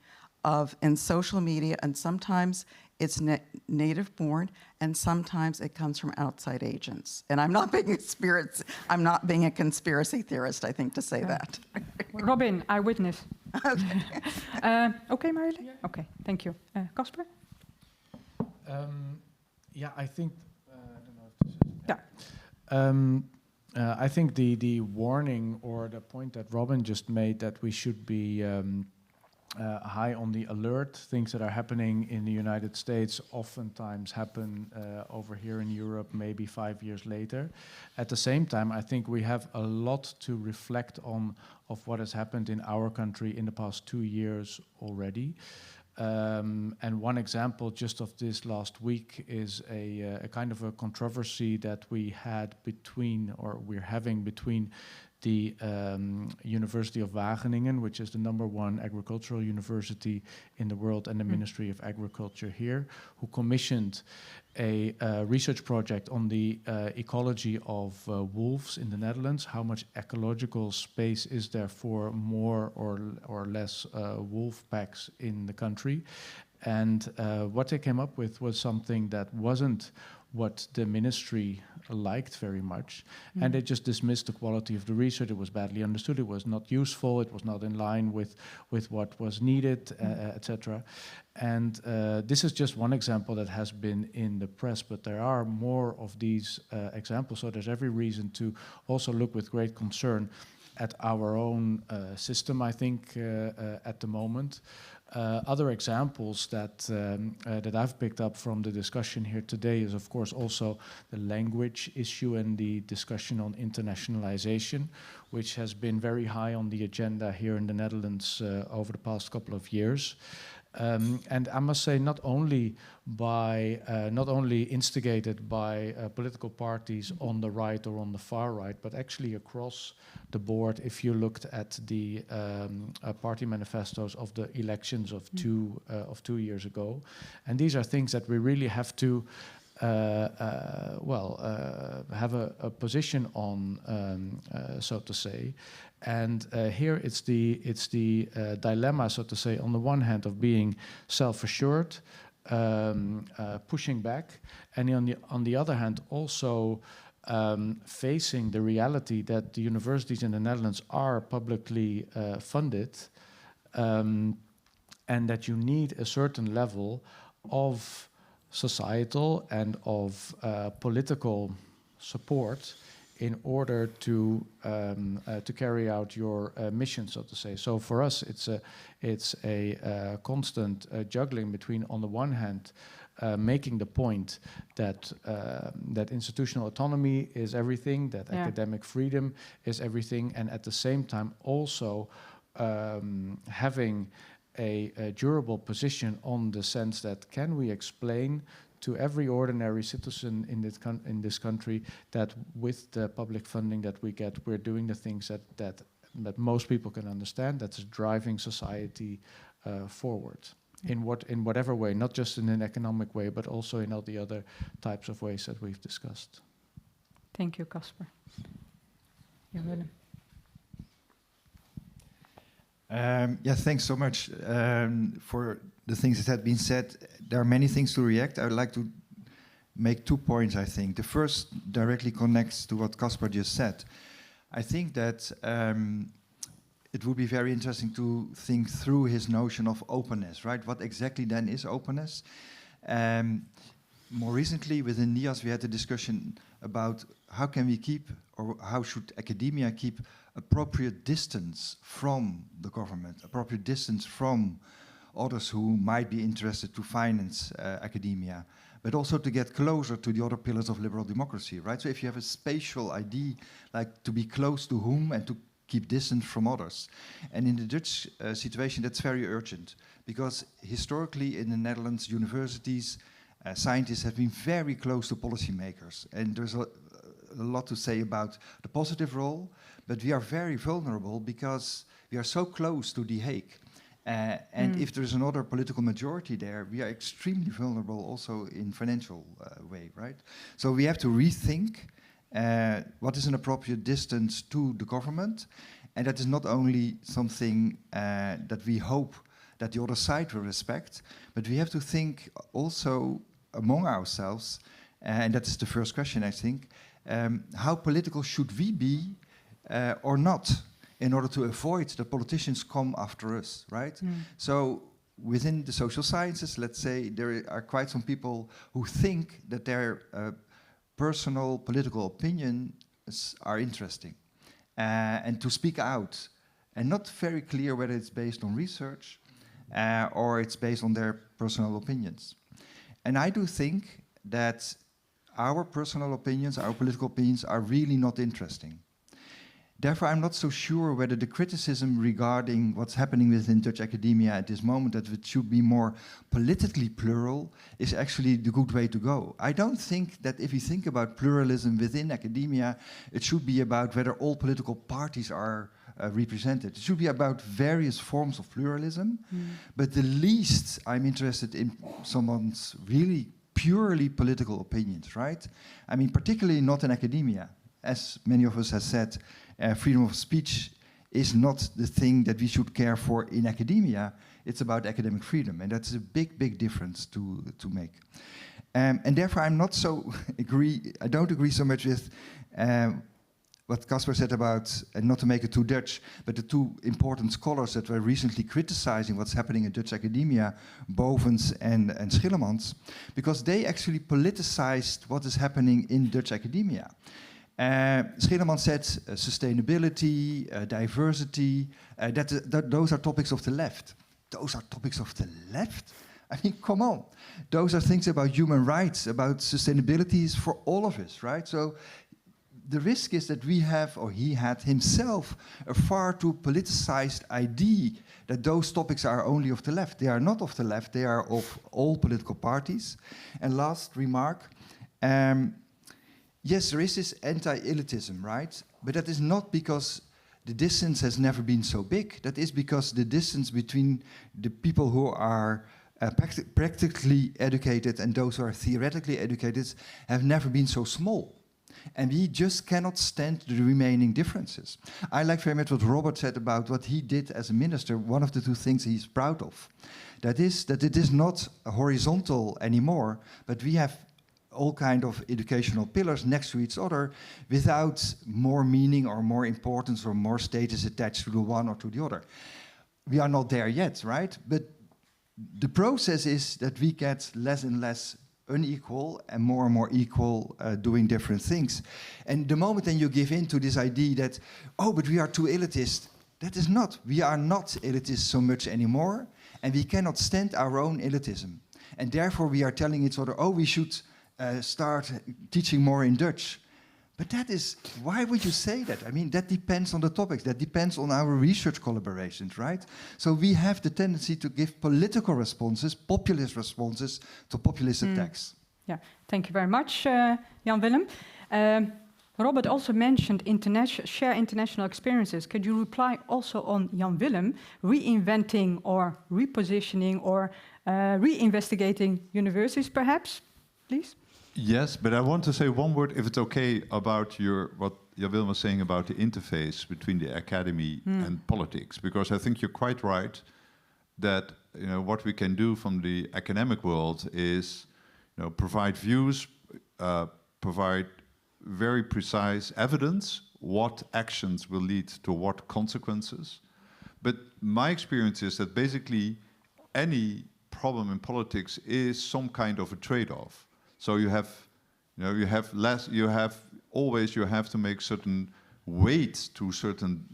in social media, and sometimes it's native born, and sometimes it comes from outside agents. And I'm not being a conspiracy theorist, I think, to say that. Robin, eyewitness. Okay. Okay, Marilyn? Yeah. Okay, thank you. Caspar? I think, I don't know if this is... Yeah. I think the warning or the point that Robin just made, that we should be high on the alert. Things that are happening in the United States oftentimes happen over here in Europe maybe 5 years later. At the same time, I think we have a lot to reflect on of what has happened in our country in the past 2 years already. And one example just of this last week is a kind of a controversy that we had we're having between the University of Wageningen, which is the #1 agricultural university in the world, and the Ministry of Agriculture here, who commissioned a research project on the ecology of wolves in the Netherlands. How much ecological space is there for more or less wolf packs in the country? And what they came up with was something that wasn't what the ministry liked very much, and they just dismissed the quality of the research. It was badly understood, it was not useful, it was not in line with what was needed, etc. And this is just one example that has been in the press, but there are more of these examples, so there's every reason to also look with great concern at our own system, I think, at the moment. Other examples that I've picked up from the discussion here today is, of course, also the language issue and the discussion on internationalization, which has been very high on the agenda here in the Netherlands over the past couple of years. And I must say, not only instigated by political parties on the right or on the far right, but actually across the board. If you looked at the party manifestos of the elections of 2 years ago, and these are things that we really have to have a position on, so to say. And here it's the dilemma, so to say, on the one hand of being self-assured, pushing back, and on the other hand also facing the reality that the universities in the Netherlands are publicly funded, and that you need a certain level of societal and of political support in order to carry out your mission, so to say. So for us, it's a constant juggling between, on the one hand, making the point that that institutional autonomy is everything, that academic freedom is everything, and at the same time also having a durable position on the sense that can we explain to every ordinary citizen in this country that with the public funding that we get, we're doing the things that most people can understand, that's driving society forward in whatever way, not just in an economic way, but also in all the other types of ways that we've discussed. Thank you, Caspar. Jan Willem. Thanks so much for the things that had been said. There are many things to react. I would like to make 2 points, I think. The first directly connects to what Caspar just said. I think that it would be very interesting to think through his notion of openness, right? What exactly then is openness? More recently, within NIAS, we had a discussion about how can we keep, or how should academia keep appropriate distance from the government, appropriate distance from others who might be interested to finance academia, but also to get closer to the other pillars of liberal democracy, right? So if you have a spatial idea, like to be close to whom and to keep distance from others. And in the Dutch situation, that's very urgent, because historically in the Netherlands, universities, scientists have been very close to policymakers. And there's a lot to say about the positive role, but we are very vulnerable because we are so close to The Hague. And if there's another political majority there, we are extremely vulnerable also in financial way, right? So we have to rethink what is an appropriate distance to the government. And that is not only something that we hope that the other side will respect, but we have to think also among ourselves, and that's the first question, I think, how political should we be or not, in order to avoid that politicians come after us, right? So within the social sciences, let's say, there are quite some people who think that their personal political opinions are interesting, and to speak out, and not very clear whether it's based on research or it's based on their personal opinions. And I do think that our personal opinions, our political opinions, are really not interesting. Therefore, I'm not so sure whether the criticism regarding what's happening within Dutch academia at this moment, that it should be more politically plural, is actually the good way to go. I don't think that if you think about pluralism within academia, it should be about whether all political parties are represented. It should be about various forms of pluralism, but the least I'm interested in someone's really purely political opinions, right? I mean, particularly not in academia. As many of us have said, freedom of speech is not the thing that we should care for in academia. It's about academic freedom, and that's a big, big difference to make. And therefore, I'm not so I don't agree so much with what Caspar said about, and not to make it too Dutch, but the two important scholars that were recently criticizing what's happening in Dutch academia, Bovens and Schillemans, because they actually politicized what is happening in Dutch academia. Schillemans said sustainability, diversity, those are topics of the left. Those are topics of the left? I mean, come on. Those are things about human rights, about sustainability is for all of us, right? So the risk is that we have, or he had himself, a far too politicized idea that those topics are only of the left. They are not of the left, they are of all political parties. And last remark, yes, there is this anti-elitism, right? But that is not because the distance has never been so big. That is because the distance between the people who are practically educated and those who are theoretically educated have never been so small. And we just cannot stand the remaining differences. I like very much what Robert said about what he did as a minister. One of the two things he's proud of. That is that it is not horizontal anymore, but we have all kind of educational pillars next to each other without more meaning or more importance or more status attached to the one or to the other. We are not there yet, right? But the process is that we get less and less unequal and more equal doing different things. And the moment then you give in to this idea that, oh, but we are too elitist, that is not. We are not elitist so much anymore, and we cannot stand our own elitism. And therefore we are telling each other, oh, we should start teaching more in Dutch. But that is, why would you say that? I mean, that depends on the topics, that depends on our research collaborations, right? So we have the tendency to give political responses, populist responses to populist attacks. Yeah, thank you very much, Jan Willem. Robert also mentioned share international experiences. Could you reply also on Jan Willem reinventing or repositioning or reinvestigating universities, perhaps, please? Yes, but I want to say one word, if it's okay, about what Jan Willem was saying about the interface between the academy and politics, because I think you're quite right that what we can do from the academic world is provide views, provide very precise evidence, what actions will lead to what consequences. But my experience is that basically any problem in politics is some kind of a trade-off. So you have to make certain weight to certain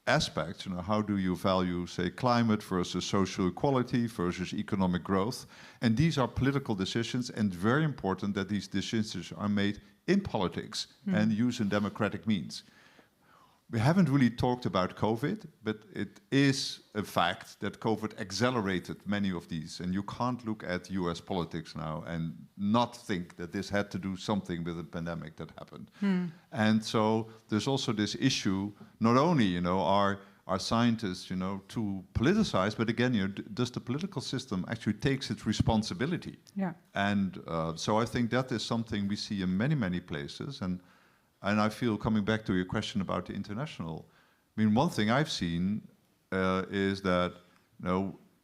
aspects. How do you value, say, climate versus social equality versus economic growth? And these are political decisions, and very important that these decisions are made in politics and using democratic means. We haven't really talked about COVID, but it is a fact that COVID accelerated many of these. And you can't look at US politics now and not think that this had to do something with the pandemic that happened. And so there's also this issue, not only, are scientists, too politicized, but again, does the political system actually takes its responsibility? Yeah. And so I think that is something we see in many, many places. And I feel, coming back to your question about the international, I mean, one thing I've seen is that,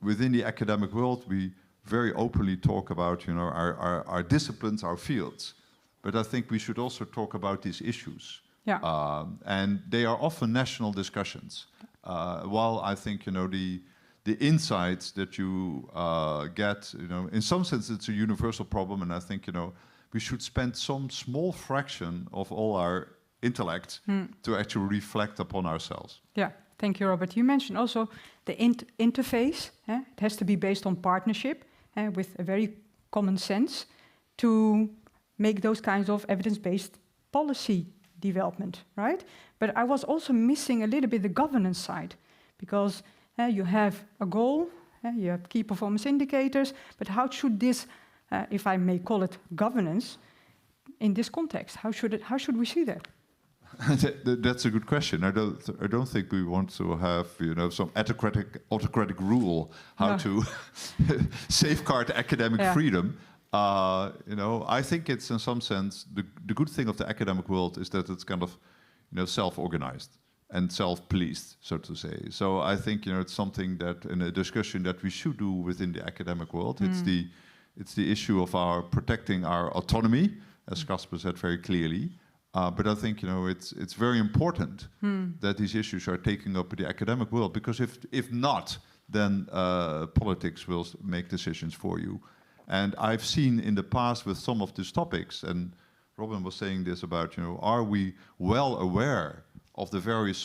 within the academic world, we very openly talk about, our disciplines, our fields. But I think we should also talk about these issues. Yeah. And they are often national discussions. While I think, the insights that you get, in some sense, it's a universal problem, and I think, we should spend some small fraction of all our intellect to actually reflect upon ourselves. Yeah, thank you, Robert. You mentioned also the interface. It has to be based on partnership with a very common sense to make those kinds of evidence-based policy development, right? But I was also missing a little bit the governance side, because you have a goal, you have key performance indicators, but how should this if I may call it governance, in this context? How should we see that? That's a good question. I don't think we want to have some autocratic rule how to safeguard academic freedom. I think it's in some sense the good thing of the academic world is that it's kind of self-organized and self-policed, so to say. So I think it's something that in a discussion that we should do within the academic world. It's the issue of protecting our autonomy, as Caspar said very clearly. But I think it's very important that these issues are taken up in the academic world, because if not, then politics will make decisions for you. And I've seen in the past with some of these topics, and Robin was saying this about are we well aware of the various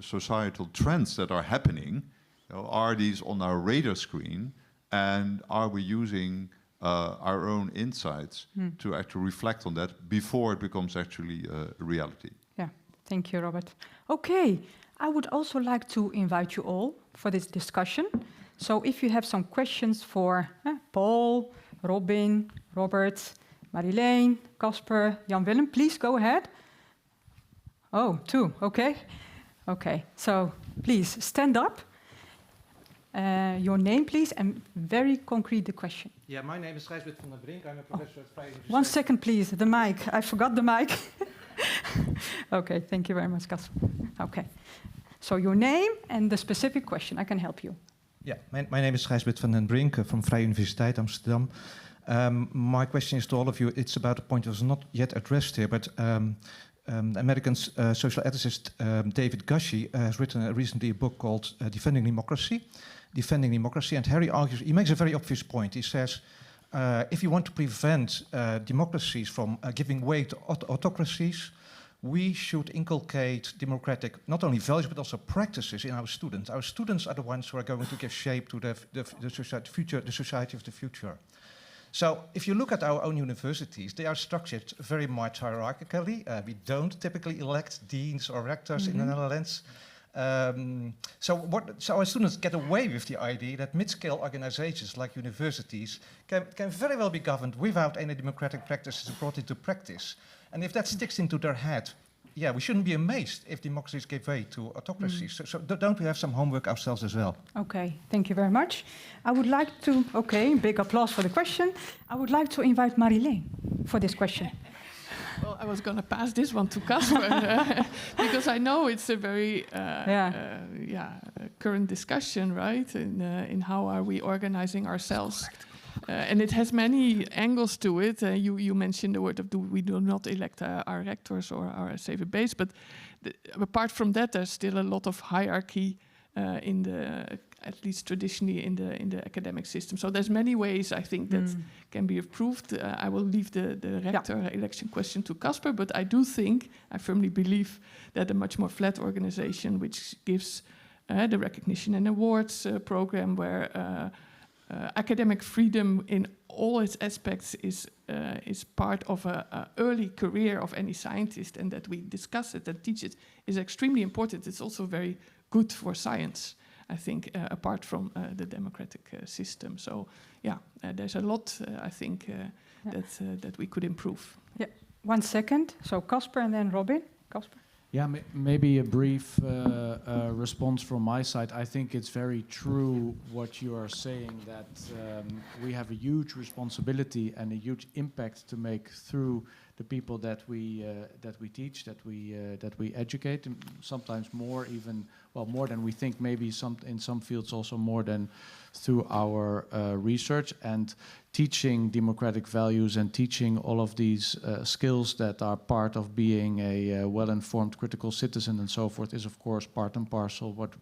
societal trends that are happening? Are these on our radar screen, and are we using our own insights to actually reflect on that before it becomes actually a reality? Thank you, Robert. Okay, I would also like to invite you all for this discussion. So if you have some questions for Paul, Robin, Robert, Marilene, Caspar, Jan Willem, please go ahead. Oh, 2, okay. Okay, so please stand up. Your name, please, and very concrete the question. Yeah, my name is Gijsbert van den Brink. I'm a professor at Vrije Universiteit. 1 second, please. The mic. I forgot the mic. Okay, thank you very much, Caspar. Okay. So your name and the specific question. I can help you. Yeah, my name is Gijsbert van den Brink from Vrije Universiteit Amsterdam. My question is to all of you. It's about a point that was not yet addressed here, but American social ethicist David Gushee has written recently a book called Defending Democracy, and he makes a very obvious point. He says, if you want to prevent democracies from giving way to autocracies, we should inculcate democratic, not only values, but also practices in our students. Our students are the ones who are going to give shape to the society of the future. So if you look at our own universities, they are structured very much hierarchically. We don't typically elect deans or rectors in the Netherlands. So our students get away with the idea that mid-scale organizations like universities can very well be governed without any democratic practices brought into practice. And if that sticks into their head, yeah, we shouldn't be amazed if democracies give way to autocracies. So don't we have some homework ourselves as well? Okay, thank you very much. I would like to, big applause for the question. I would like to invite Marilene for this question. Well, I was going to pass this one to Caspar because I know it's a very current discussion, right? In how are we organizing ourselves? And it has many angles to it. You mentioned the word of we do not elect our rectors or our saver base, but apart from that, there's still a lot of hierarchy in the, at least traditionally in the academic system. So there's many ways I think that can be improved. I will leave the rector election question to Caspar, but I do think, I firmly believe that a much more flat organization, which gives the recognition and awards program where academic freedom in all its aspects is part of an early career of any scientist, and that we discuss it and teach it is extremely important. It's also very good for science, I think, apart from the democratic system. So, there's a lot, I think, that we could improve. Yeah, 1 second. So Caspar and then Robin. Caspar. Yeah, maybe a brief response from my side. I think it's very true what you are saying, that we have a huge responsibility and a huge impact to make through the people that we teach, that we educate, and sometimes more than we think. Maybe in some fields also more than through our research, and teaching democratic values and teaching all of these skills that are part of being a well-informed critical citizen and so forth is, of course, part and parcel what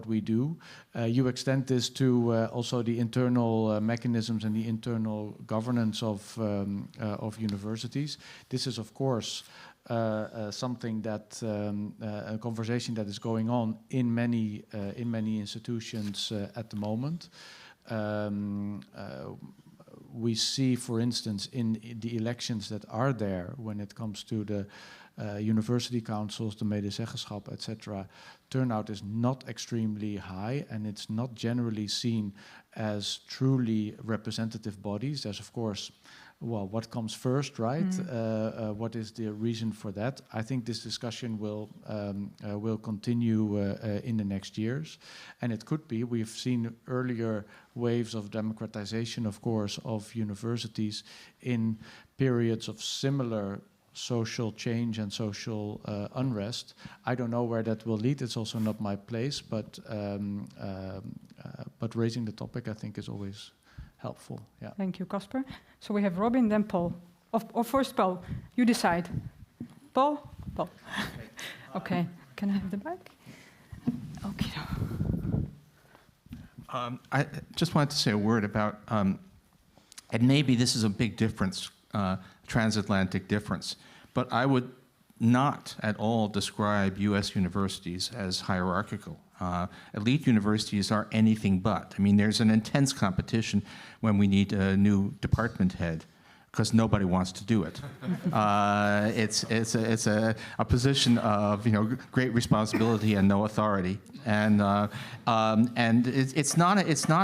we do. You extend this to also the internal mechanisms and the internal governance of universities. This is, of course, something that a conversation that is going on in many institutions at the moment. We see, for instance, in the elections that are there, when it comes to the university councils, the medezeggenschap, etc., turnout is not extremely high, and it's not generally seen as truly representative bodies. There's, of course, what comes first, right? What is the reason for that? I think this discussion will continue in the next years, and it could be. We've seen earlier waves of democratization, of course, of universities in periods of similar social change and social unrest. I don't know where that will lead. It's also not my place, but raising the topic, I think, is always helpful. Yeah. Thank you, Caspar. So we have Robin, then Paul. Or first Paul. You decide. Paul? Paul. Okay. Can I have the mic? Okay. I just wanted to say a word about, and maybe this is a big difference, transatlantic difference, but I would not at all describe US universities as hierarchical. Elite universities are anything but. I mean, there's an intense competition when we need a new department head. because nobody wants to do it. It's a position of great responsibility and no authority, and it's not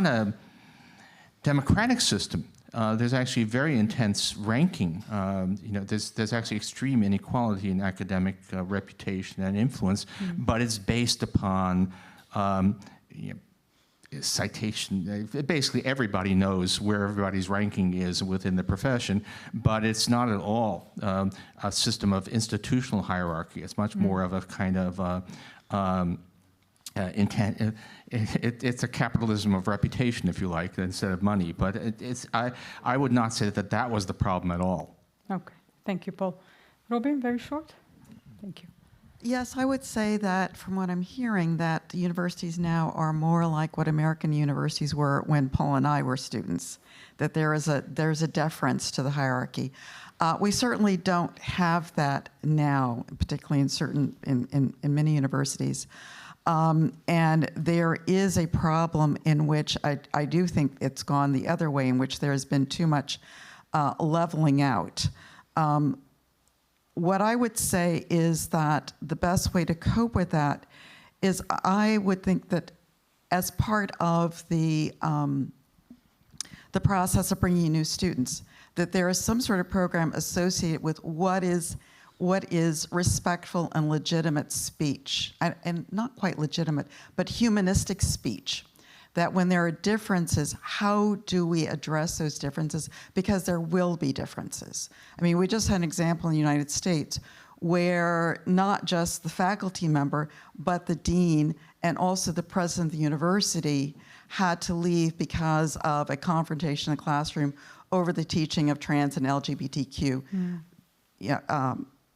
a democratic system. There's actually very intense ranking. There's actually extreme inequality in academic reputation and influence, but it's based upon citation. Basically, everybody knows where everybody's ranking is within the profession, but it's not at all a system of institutional hierarchy. It's much more of a kind of it's a capitalism of reputation, if you like, instead of money. But I would not say that was the problem at all. Okay, thank you, Paul. Robin, very short. Thank you. Yes, I would say that from what I'm hearing, that the universities now are more like what American universities were when Paul and I were students, that there's a deference to the hierarchy. We certainly don't have that now, particularly in many universities. And there is a problem in which I do think it's gone the other way, in which there's been too much leveling out. What I would say is that the best way to cope with that is I would think that as part of the process of bringing in new students, that there is some sort of program associated with what is respectful and legitimate speech, and not quite legitimate, but humanistic speech. That when there are differences, how do we address those differences? Because there will be differences. I mean, we just had an example in the United States where not just the faculty member, but the dean and also the president of the university had to leave because of a confrontation in the classroom over the teaching of trans and LGBTQ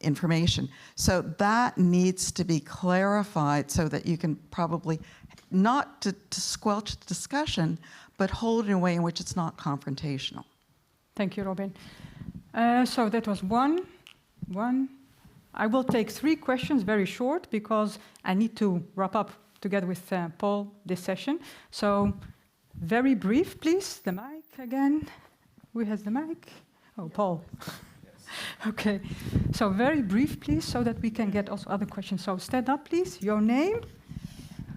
information. So that needs to be clarified so that you can probably, not to squelch the discussion, but hold it in a way in which it's not confrontational. Thank you, Robin. So that was one. I will take 3 questions, very short, because I need to wrap up together with Paul this session. So very brief, please. The mic again. Who has the mic? Oh, Paul. Okay. So very brief, please, so that we can get also other questions. So stand up, please. Your name.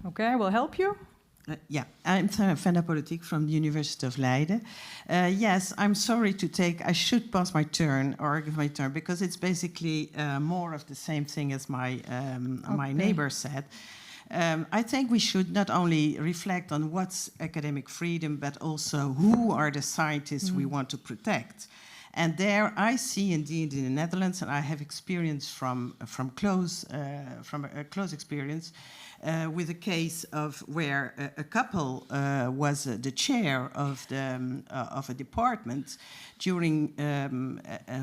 Okay, I will help you. I'm Venda Politiek from the University of Leiden. Yes, I'm sorry to I should pass my turn, or give my turn, because it's basically more of the same thing as my neighbor said. I think we should not only reflect on what's academic freedom, but also who are the scientists we want to protect. And there I see indeed in the Netherlands, and I have experience from a close experience, with a case of where a couple was the chair of a department during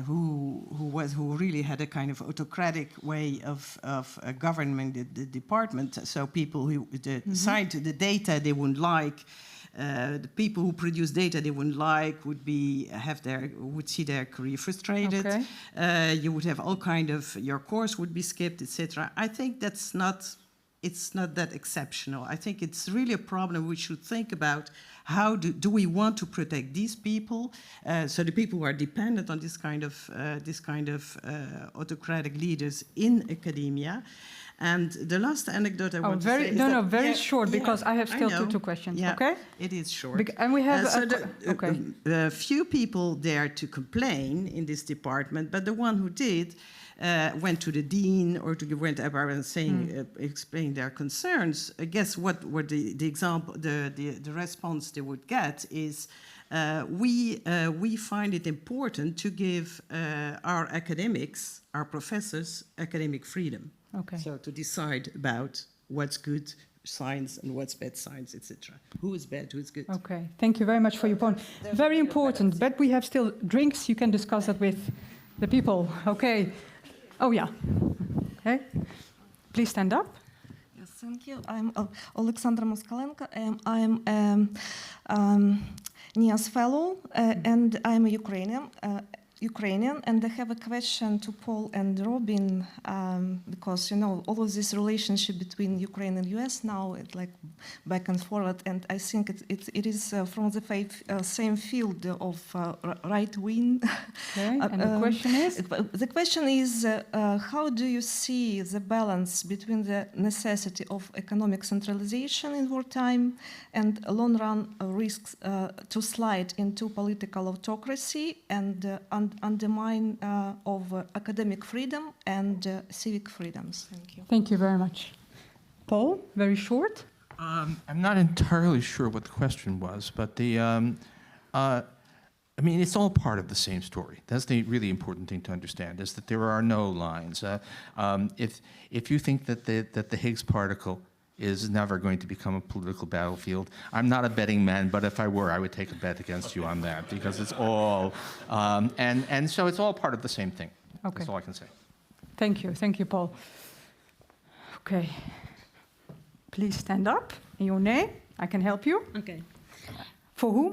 who really had a kind of autocratic way of governing the department. So people who decided the data they wouldn't like. The people who produce data they wouldn't like would see their career frustrated. Okay. You would have all kind of, your course would be skipped, etc. I think it's not that exceptional. I think it's really a problem we should think about. How do we want to protect these people? So the people who are dependent on this kind of autocratic leaders in academia. And the last anecdote I want to say is very short, because I have still two questions. Yeah, okay, it is short. And we have few people there to complain in this department, but the one who did went to the dean or went up and saying, explaining their concerns. Guess what? Were the example, the response they would get is, we find it important to give our academics, our professors, academic freedom. Okay. So to decide about what's good science and what's bad science, etc. Who is bad, who is good. Okay, thank you very much for your point. Very important, but we have still drinks. You can discuss that with the people. Okay. Oh, yeah. Okay. Please stand up. Yes, thank you. I'm Alexandra Moskalenko. I'm NIAS fellow, and I'm a Ukrainian. Ukrainian, and I have a question to Paul and Robin, because you know all of this relationship between Ukraine and US now, it's like back and forward, and I think it is from the same field of right wing. Okay. And the question is? The question is, how do you see the balance between the necessity of economic centralization in wartime and long-run risks to slide into political autocracy and undermine of academic freedom and civic freedoms? Thank you. Thank you very much. Paul, very short. I'm not entirely sure what the question was, but I mean, it's all part of the same story. That's the really important thing to understand, is that there are no lines. If you think that the Higgs particle is never going to become a political battlefield, I'm not a betting man, but if I were, I would take a bet against you on that, because it's all, and so it's all part of the same thing. Okay. That's all I can say. Thank you, Paul. Okay. Please stand up. In your name, I can help you. Okay. For whom?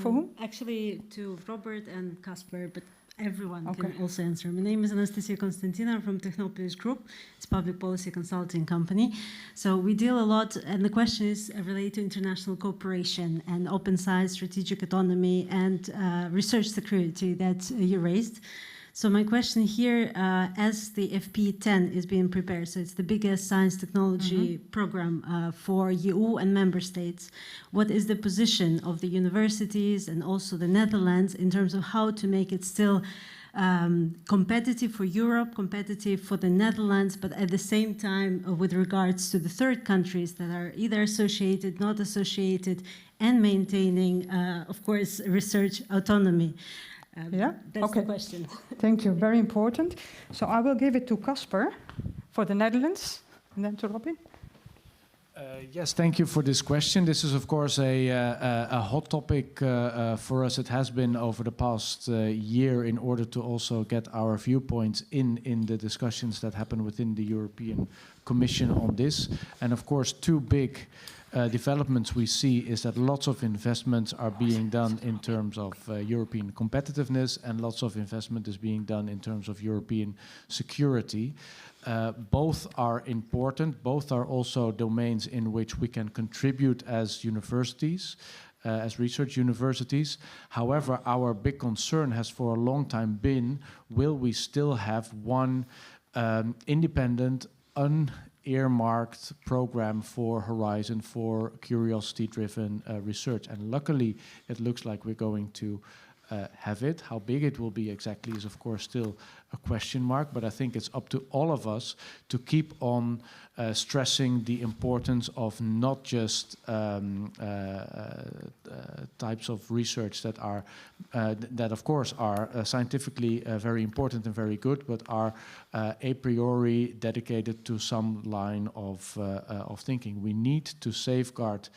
For whom? Actually, to Robert and Caspar, but everyone Okay. can also answer. My name is Anastasia Konstantina. I'm from Technopolis Group. It's a public policy consulting company. So we deal a lot, and the question is related to international cooperation and open science, strategic autonomy, and research security that you raised. So my question here, as the FP10 is being prepared, so it's the biggest science technology program for EU and member states, what is the position of the universities and also the Netherlands in terms of how to make it still competitive for Europe, competitive for the Netherlands, but at the same time with regards to the third countries that are either associated, not associated, and maintaining, of course, research autonomy? That's the question. Thank you. Very important. So I will give it to Caspar for the Netherlands, and then to Robin. Yes, thank you for this question. This is, of course, a hot topic for us. It has been over the past year in order to also get our viewpoints in the discussions that happen within the European Commission on this. And, of course, two big developments we see is that lots of investments are being done in terms of European competitiveness, and lots of investment is being done in terms of European security. Both are important. Both are also domains in which we can contribute as universities, as research universities. However, our big concern has for a long time been, will we still have one independent, earmarked program for Horizon, for curiosity-driven research? And luckily, it looks like we're going to have it. How big it will be exactly is, of course, still a question mark, but I think it's up to all of us to keep on stressing the importance of not just types of research that are that of course are scientifically very important and very good, but are a priori dedicated to some line of thinking. We need to safeguard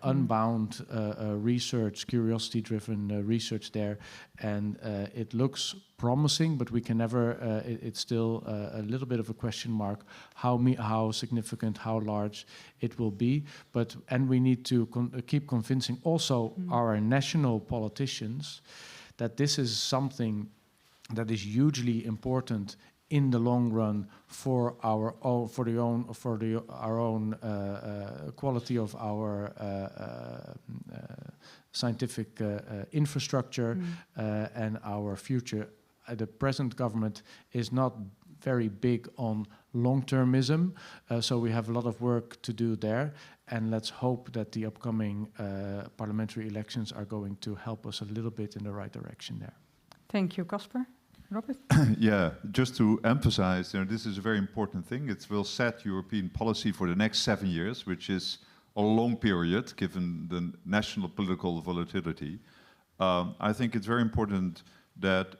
unbound research, curiosity-driven research there, and it looks promising, but we can never. It's still a little bit of a question mark how significant, how large it will be. And we need to keep convincing also our national politicians that this is something that is hugely important in the long run for our own quality of our scientific infrastructure and our future. The present government is not very big on long-termism, so we have a lot of work to do there, and let's hope that the upcoming parliamentary elections are going to help us a little bit in the right direction there. Thank you, Caspar. Robert? Yeah, just to emphasize, this is a very important thing. It will set European policy for the next 7 years, which is a long period given the national political volatility. I think it's very important that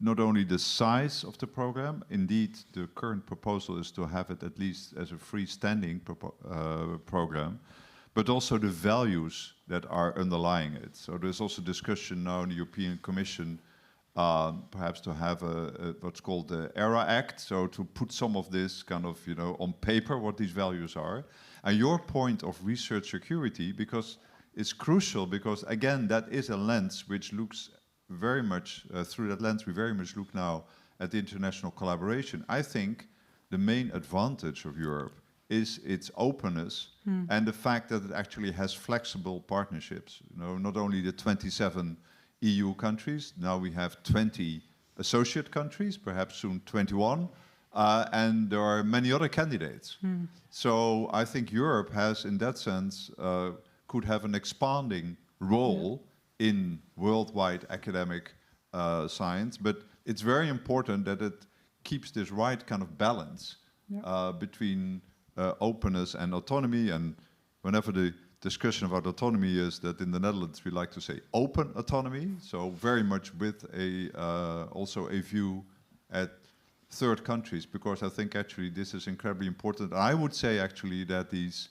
not only the size of the program, indeed the current proposal is to have it at least as a freestanding program, but also the values that are underlying it. So there's also discussion now in the European Commission perhaps to have what's called the ERA Act, so to put some of this kind of, on paper what these values are. And your point of research security, because it's crucial, because again, that is a lens which looks very much, through that lens, we very much look now at the international collaboration. I think the main advantage of Europe is its openness and the fact that it actually has flexible partnerships. You know, not only the 27 EU countries, now we have 20 associate countries, perhaps soon 21, and there are many other candidates. So I think Europe has, in that sense, could have an expanding role in worldwide academic science, but it's very important that it keeps this right kind of balance between openness and autonomy. And whenever the discussion about autonomy is that in the Netherlands we like to say open autonomy, so very much with a also a view at third countries, because I think actually this is incredibly important. I would say actually that these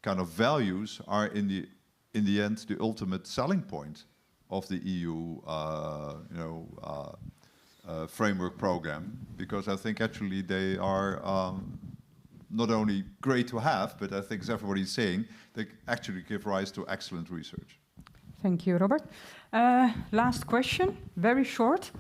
kind of values are in the end the ultimate selling point of the EU framework program, because I think actually they are not only great to have, but I think as everybody's saying, they actually give rise to excellent research. Thank you, Robert. Last question, very short.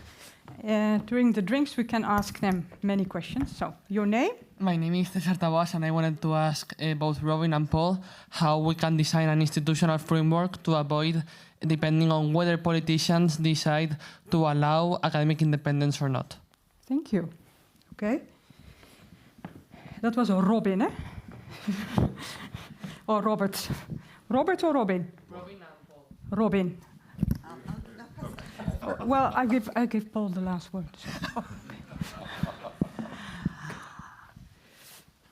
During the drinks, we can ask them many questions. So, your name? My name is Cesar Tabas, and I wanted to ask both Robin and Paul how we can design an institutional framework to avoid depending on whether politicians decide to allow academic independence or not. Thank you. Okay. Dat was Robin, eh? Or Robert. Robert or Robin? Robin and Paul. Robin. Well, I give Paul the last word. So.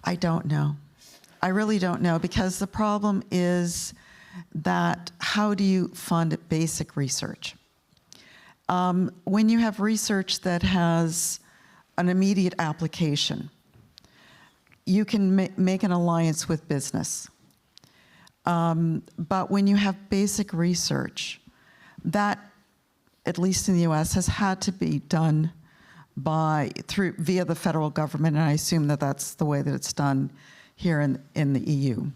I don't know. I really don't know, because the problem is that how do you fund basic research? When you have research that has an immediate application, you can make an alliance with business. But when you have basic research, that, at least in the US, has had to be done via the federal government, and I assume that that's the way that it's done here in the EU.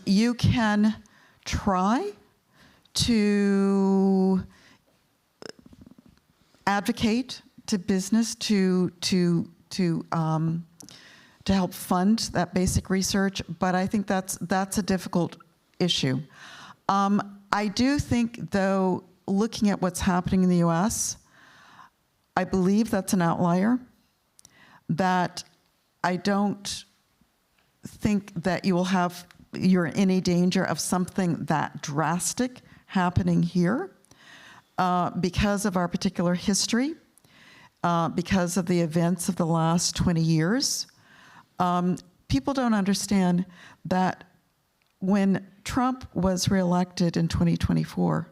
You can try to advocate to business to help fund that basic research, but I think that's a difficult issue. I do think, though, looking at what's happening in the US, I believe that's an outlier, that I don't think that you're in any danger of something that drastic happening here because of our particular history, because of the events of the last 20 years. People don't understand that when Trump was reelected in 2024,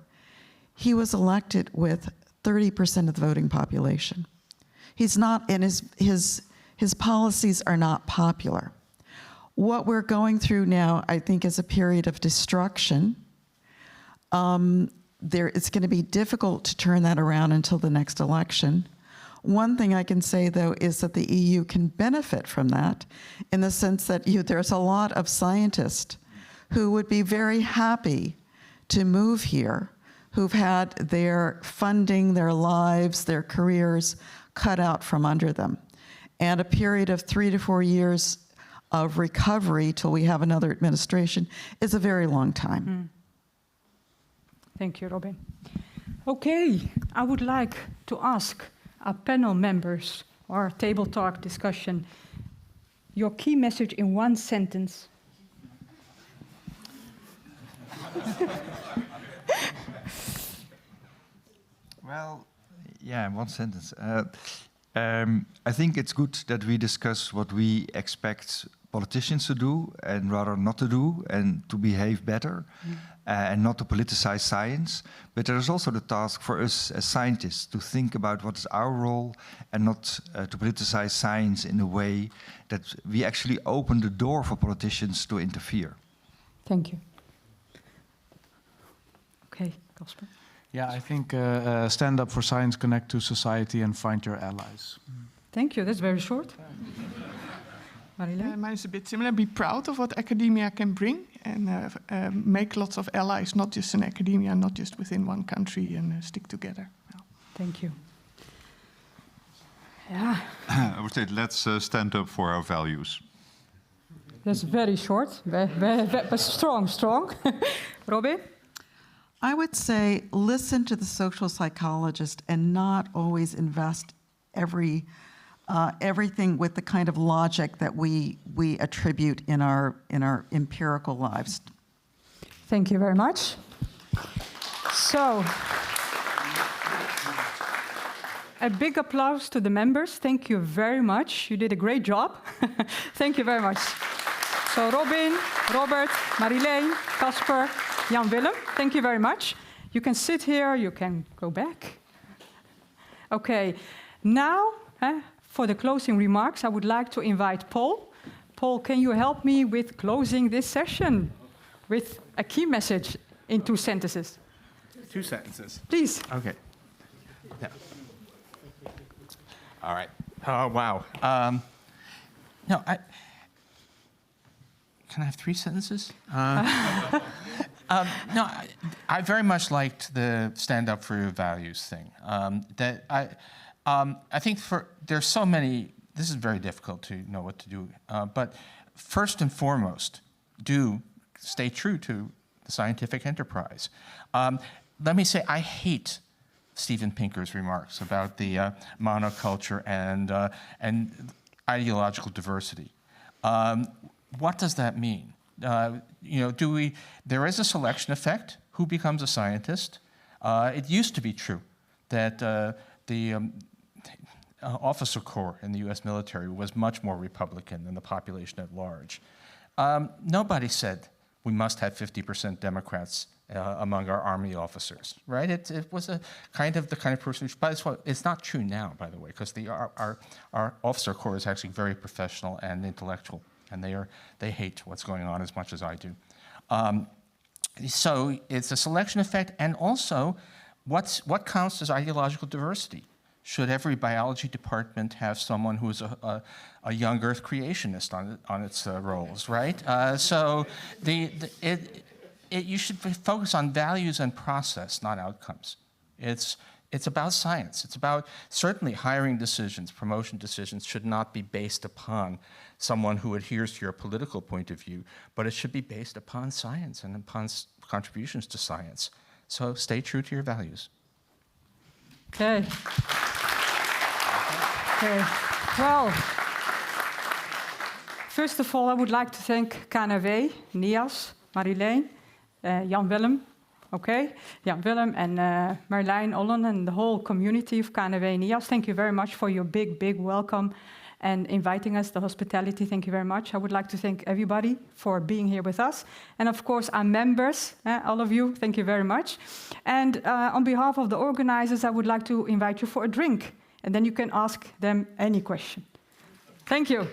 he was elected with 30% of the voting population. He's not, and his policies are not popular. What we're going through now, I think, is a period of destruction. It's going to be difficult to turn that around until the next election. One thing I can say, though, is that the EU can benefit from that in the sense that there's a lot of scientists who would be very happy to move here, who've had their funding, their lives, their careers cut out from under them. And a period of 3 to 4 years of recovery till we have another administration is a very long time. Thank you, Robin. Okay, I would like to ask our panel members, our table talk discussion, your key message in one sentence. Well, yeah, in one sentence. I think it's good that we discuss what we expect politicians to do and rather not to do, and to behave better and not to politicize science. But there is also the task for us as scientists to think about what is our role and not to politicize science in a way that we actually open the door for politicians to interfere. Thank you. Okay, Caspar. Yeah, I think stand up for science, connect to society, and find your allies. Thank you. That's very short. Mine is a bit similar. Be proud of what academia can bring and make lots of allies, not just in academia, not just within one country, and stick together. Well. Thank you. Yeah. I would say let's stand up for our values. That's very short, but strong. Robin? I would say listen to the social psychologist and not always invest everything with the kind of logic that we attribute in our empirical lives. Thank you very much. So, a big applause to the members. Thank you very much. You did a great job. Thank you very much. So Robin, Robert, Marjolein, Caspar, Jan Willem, thank you very much. You can sit here, you can go back. Okay, now for the closing remarks, I would like to invite Paul. Paul, can you help me with closing this session with a key message in 2 sentences? 2 sentences. Please. Okay. Yeah. All right. Oh, wow. Can I have 3 sentences? No, I very much liked the stand up for your values thing. I think there's so many, this is very difficult to know what to do, but first and foremost, do stay true to the scientific enterprise. Let me say, I hate Steven Pinker's remarks about the monoculture and ideological diversity. What does that mean? There is a selection effect. Who becomes a scientist? It used to be true that the officer corps in the US military was much more Republican than the population at large. Nobody said we must have 50% Democrats among our army officers, right? It was the kind of person, but it's not true now, by the way, because our officer corps is actually very professional and intellectual, and they hate what's going on as much as I do. So it's a selection effect, and also what counts as ideological diversity? Should every biology department have someone who's a young Earth creationist on its roles, right? So you should focus on values and process, not outcomes. It's about science. It's about certainly hiring decisions, promotion decisions should not be based upon someone who adheres to your political point of view, but it should be based upon science and upon contributions to science. So stay true to your values. Okay. Okay. Well, first of all, I would like to thank KNW, NIAS, Marjolein, Jan Willem, Jan Willem and Marjolein Ollen and the whole community of KNW NIAS. Thank you very much for your big welcome and inviting us, the hospitality. Thank you very much. I would like to thank everybody for being here with us. And of course, our members, all of you, thank you very much. And on behalf of the organizers, I would like to invite you for a drink. And then you can ask them any question. Thank you.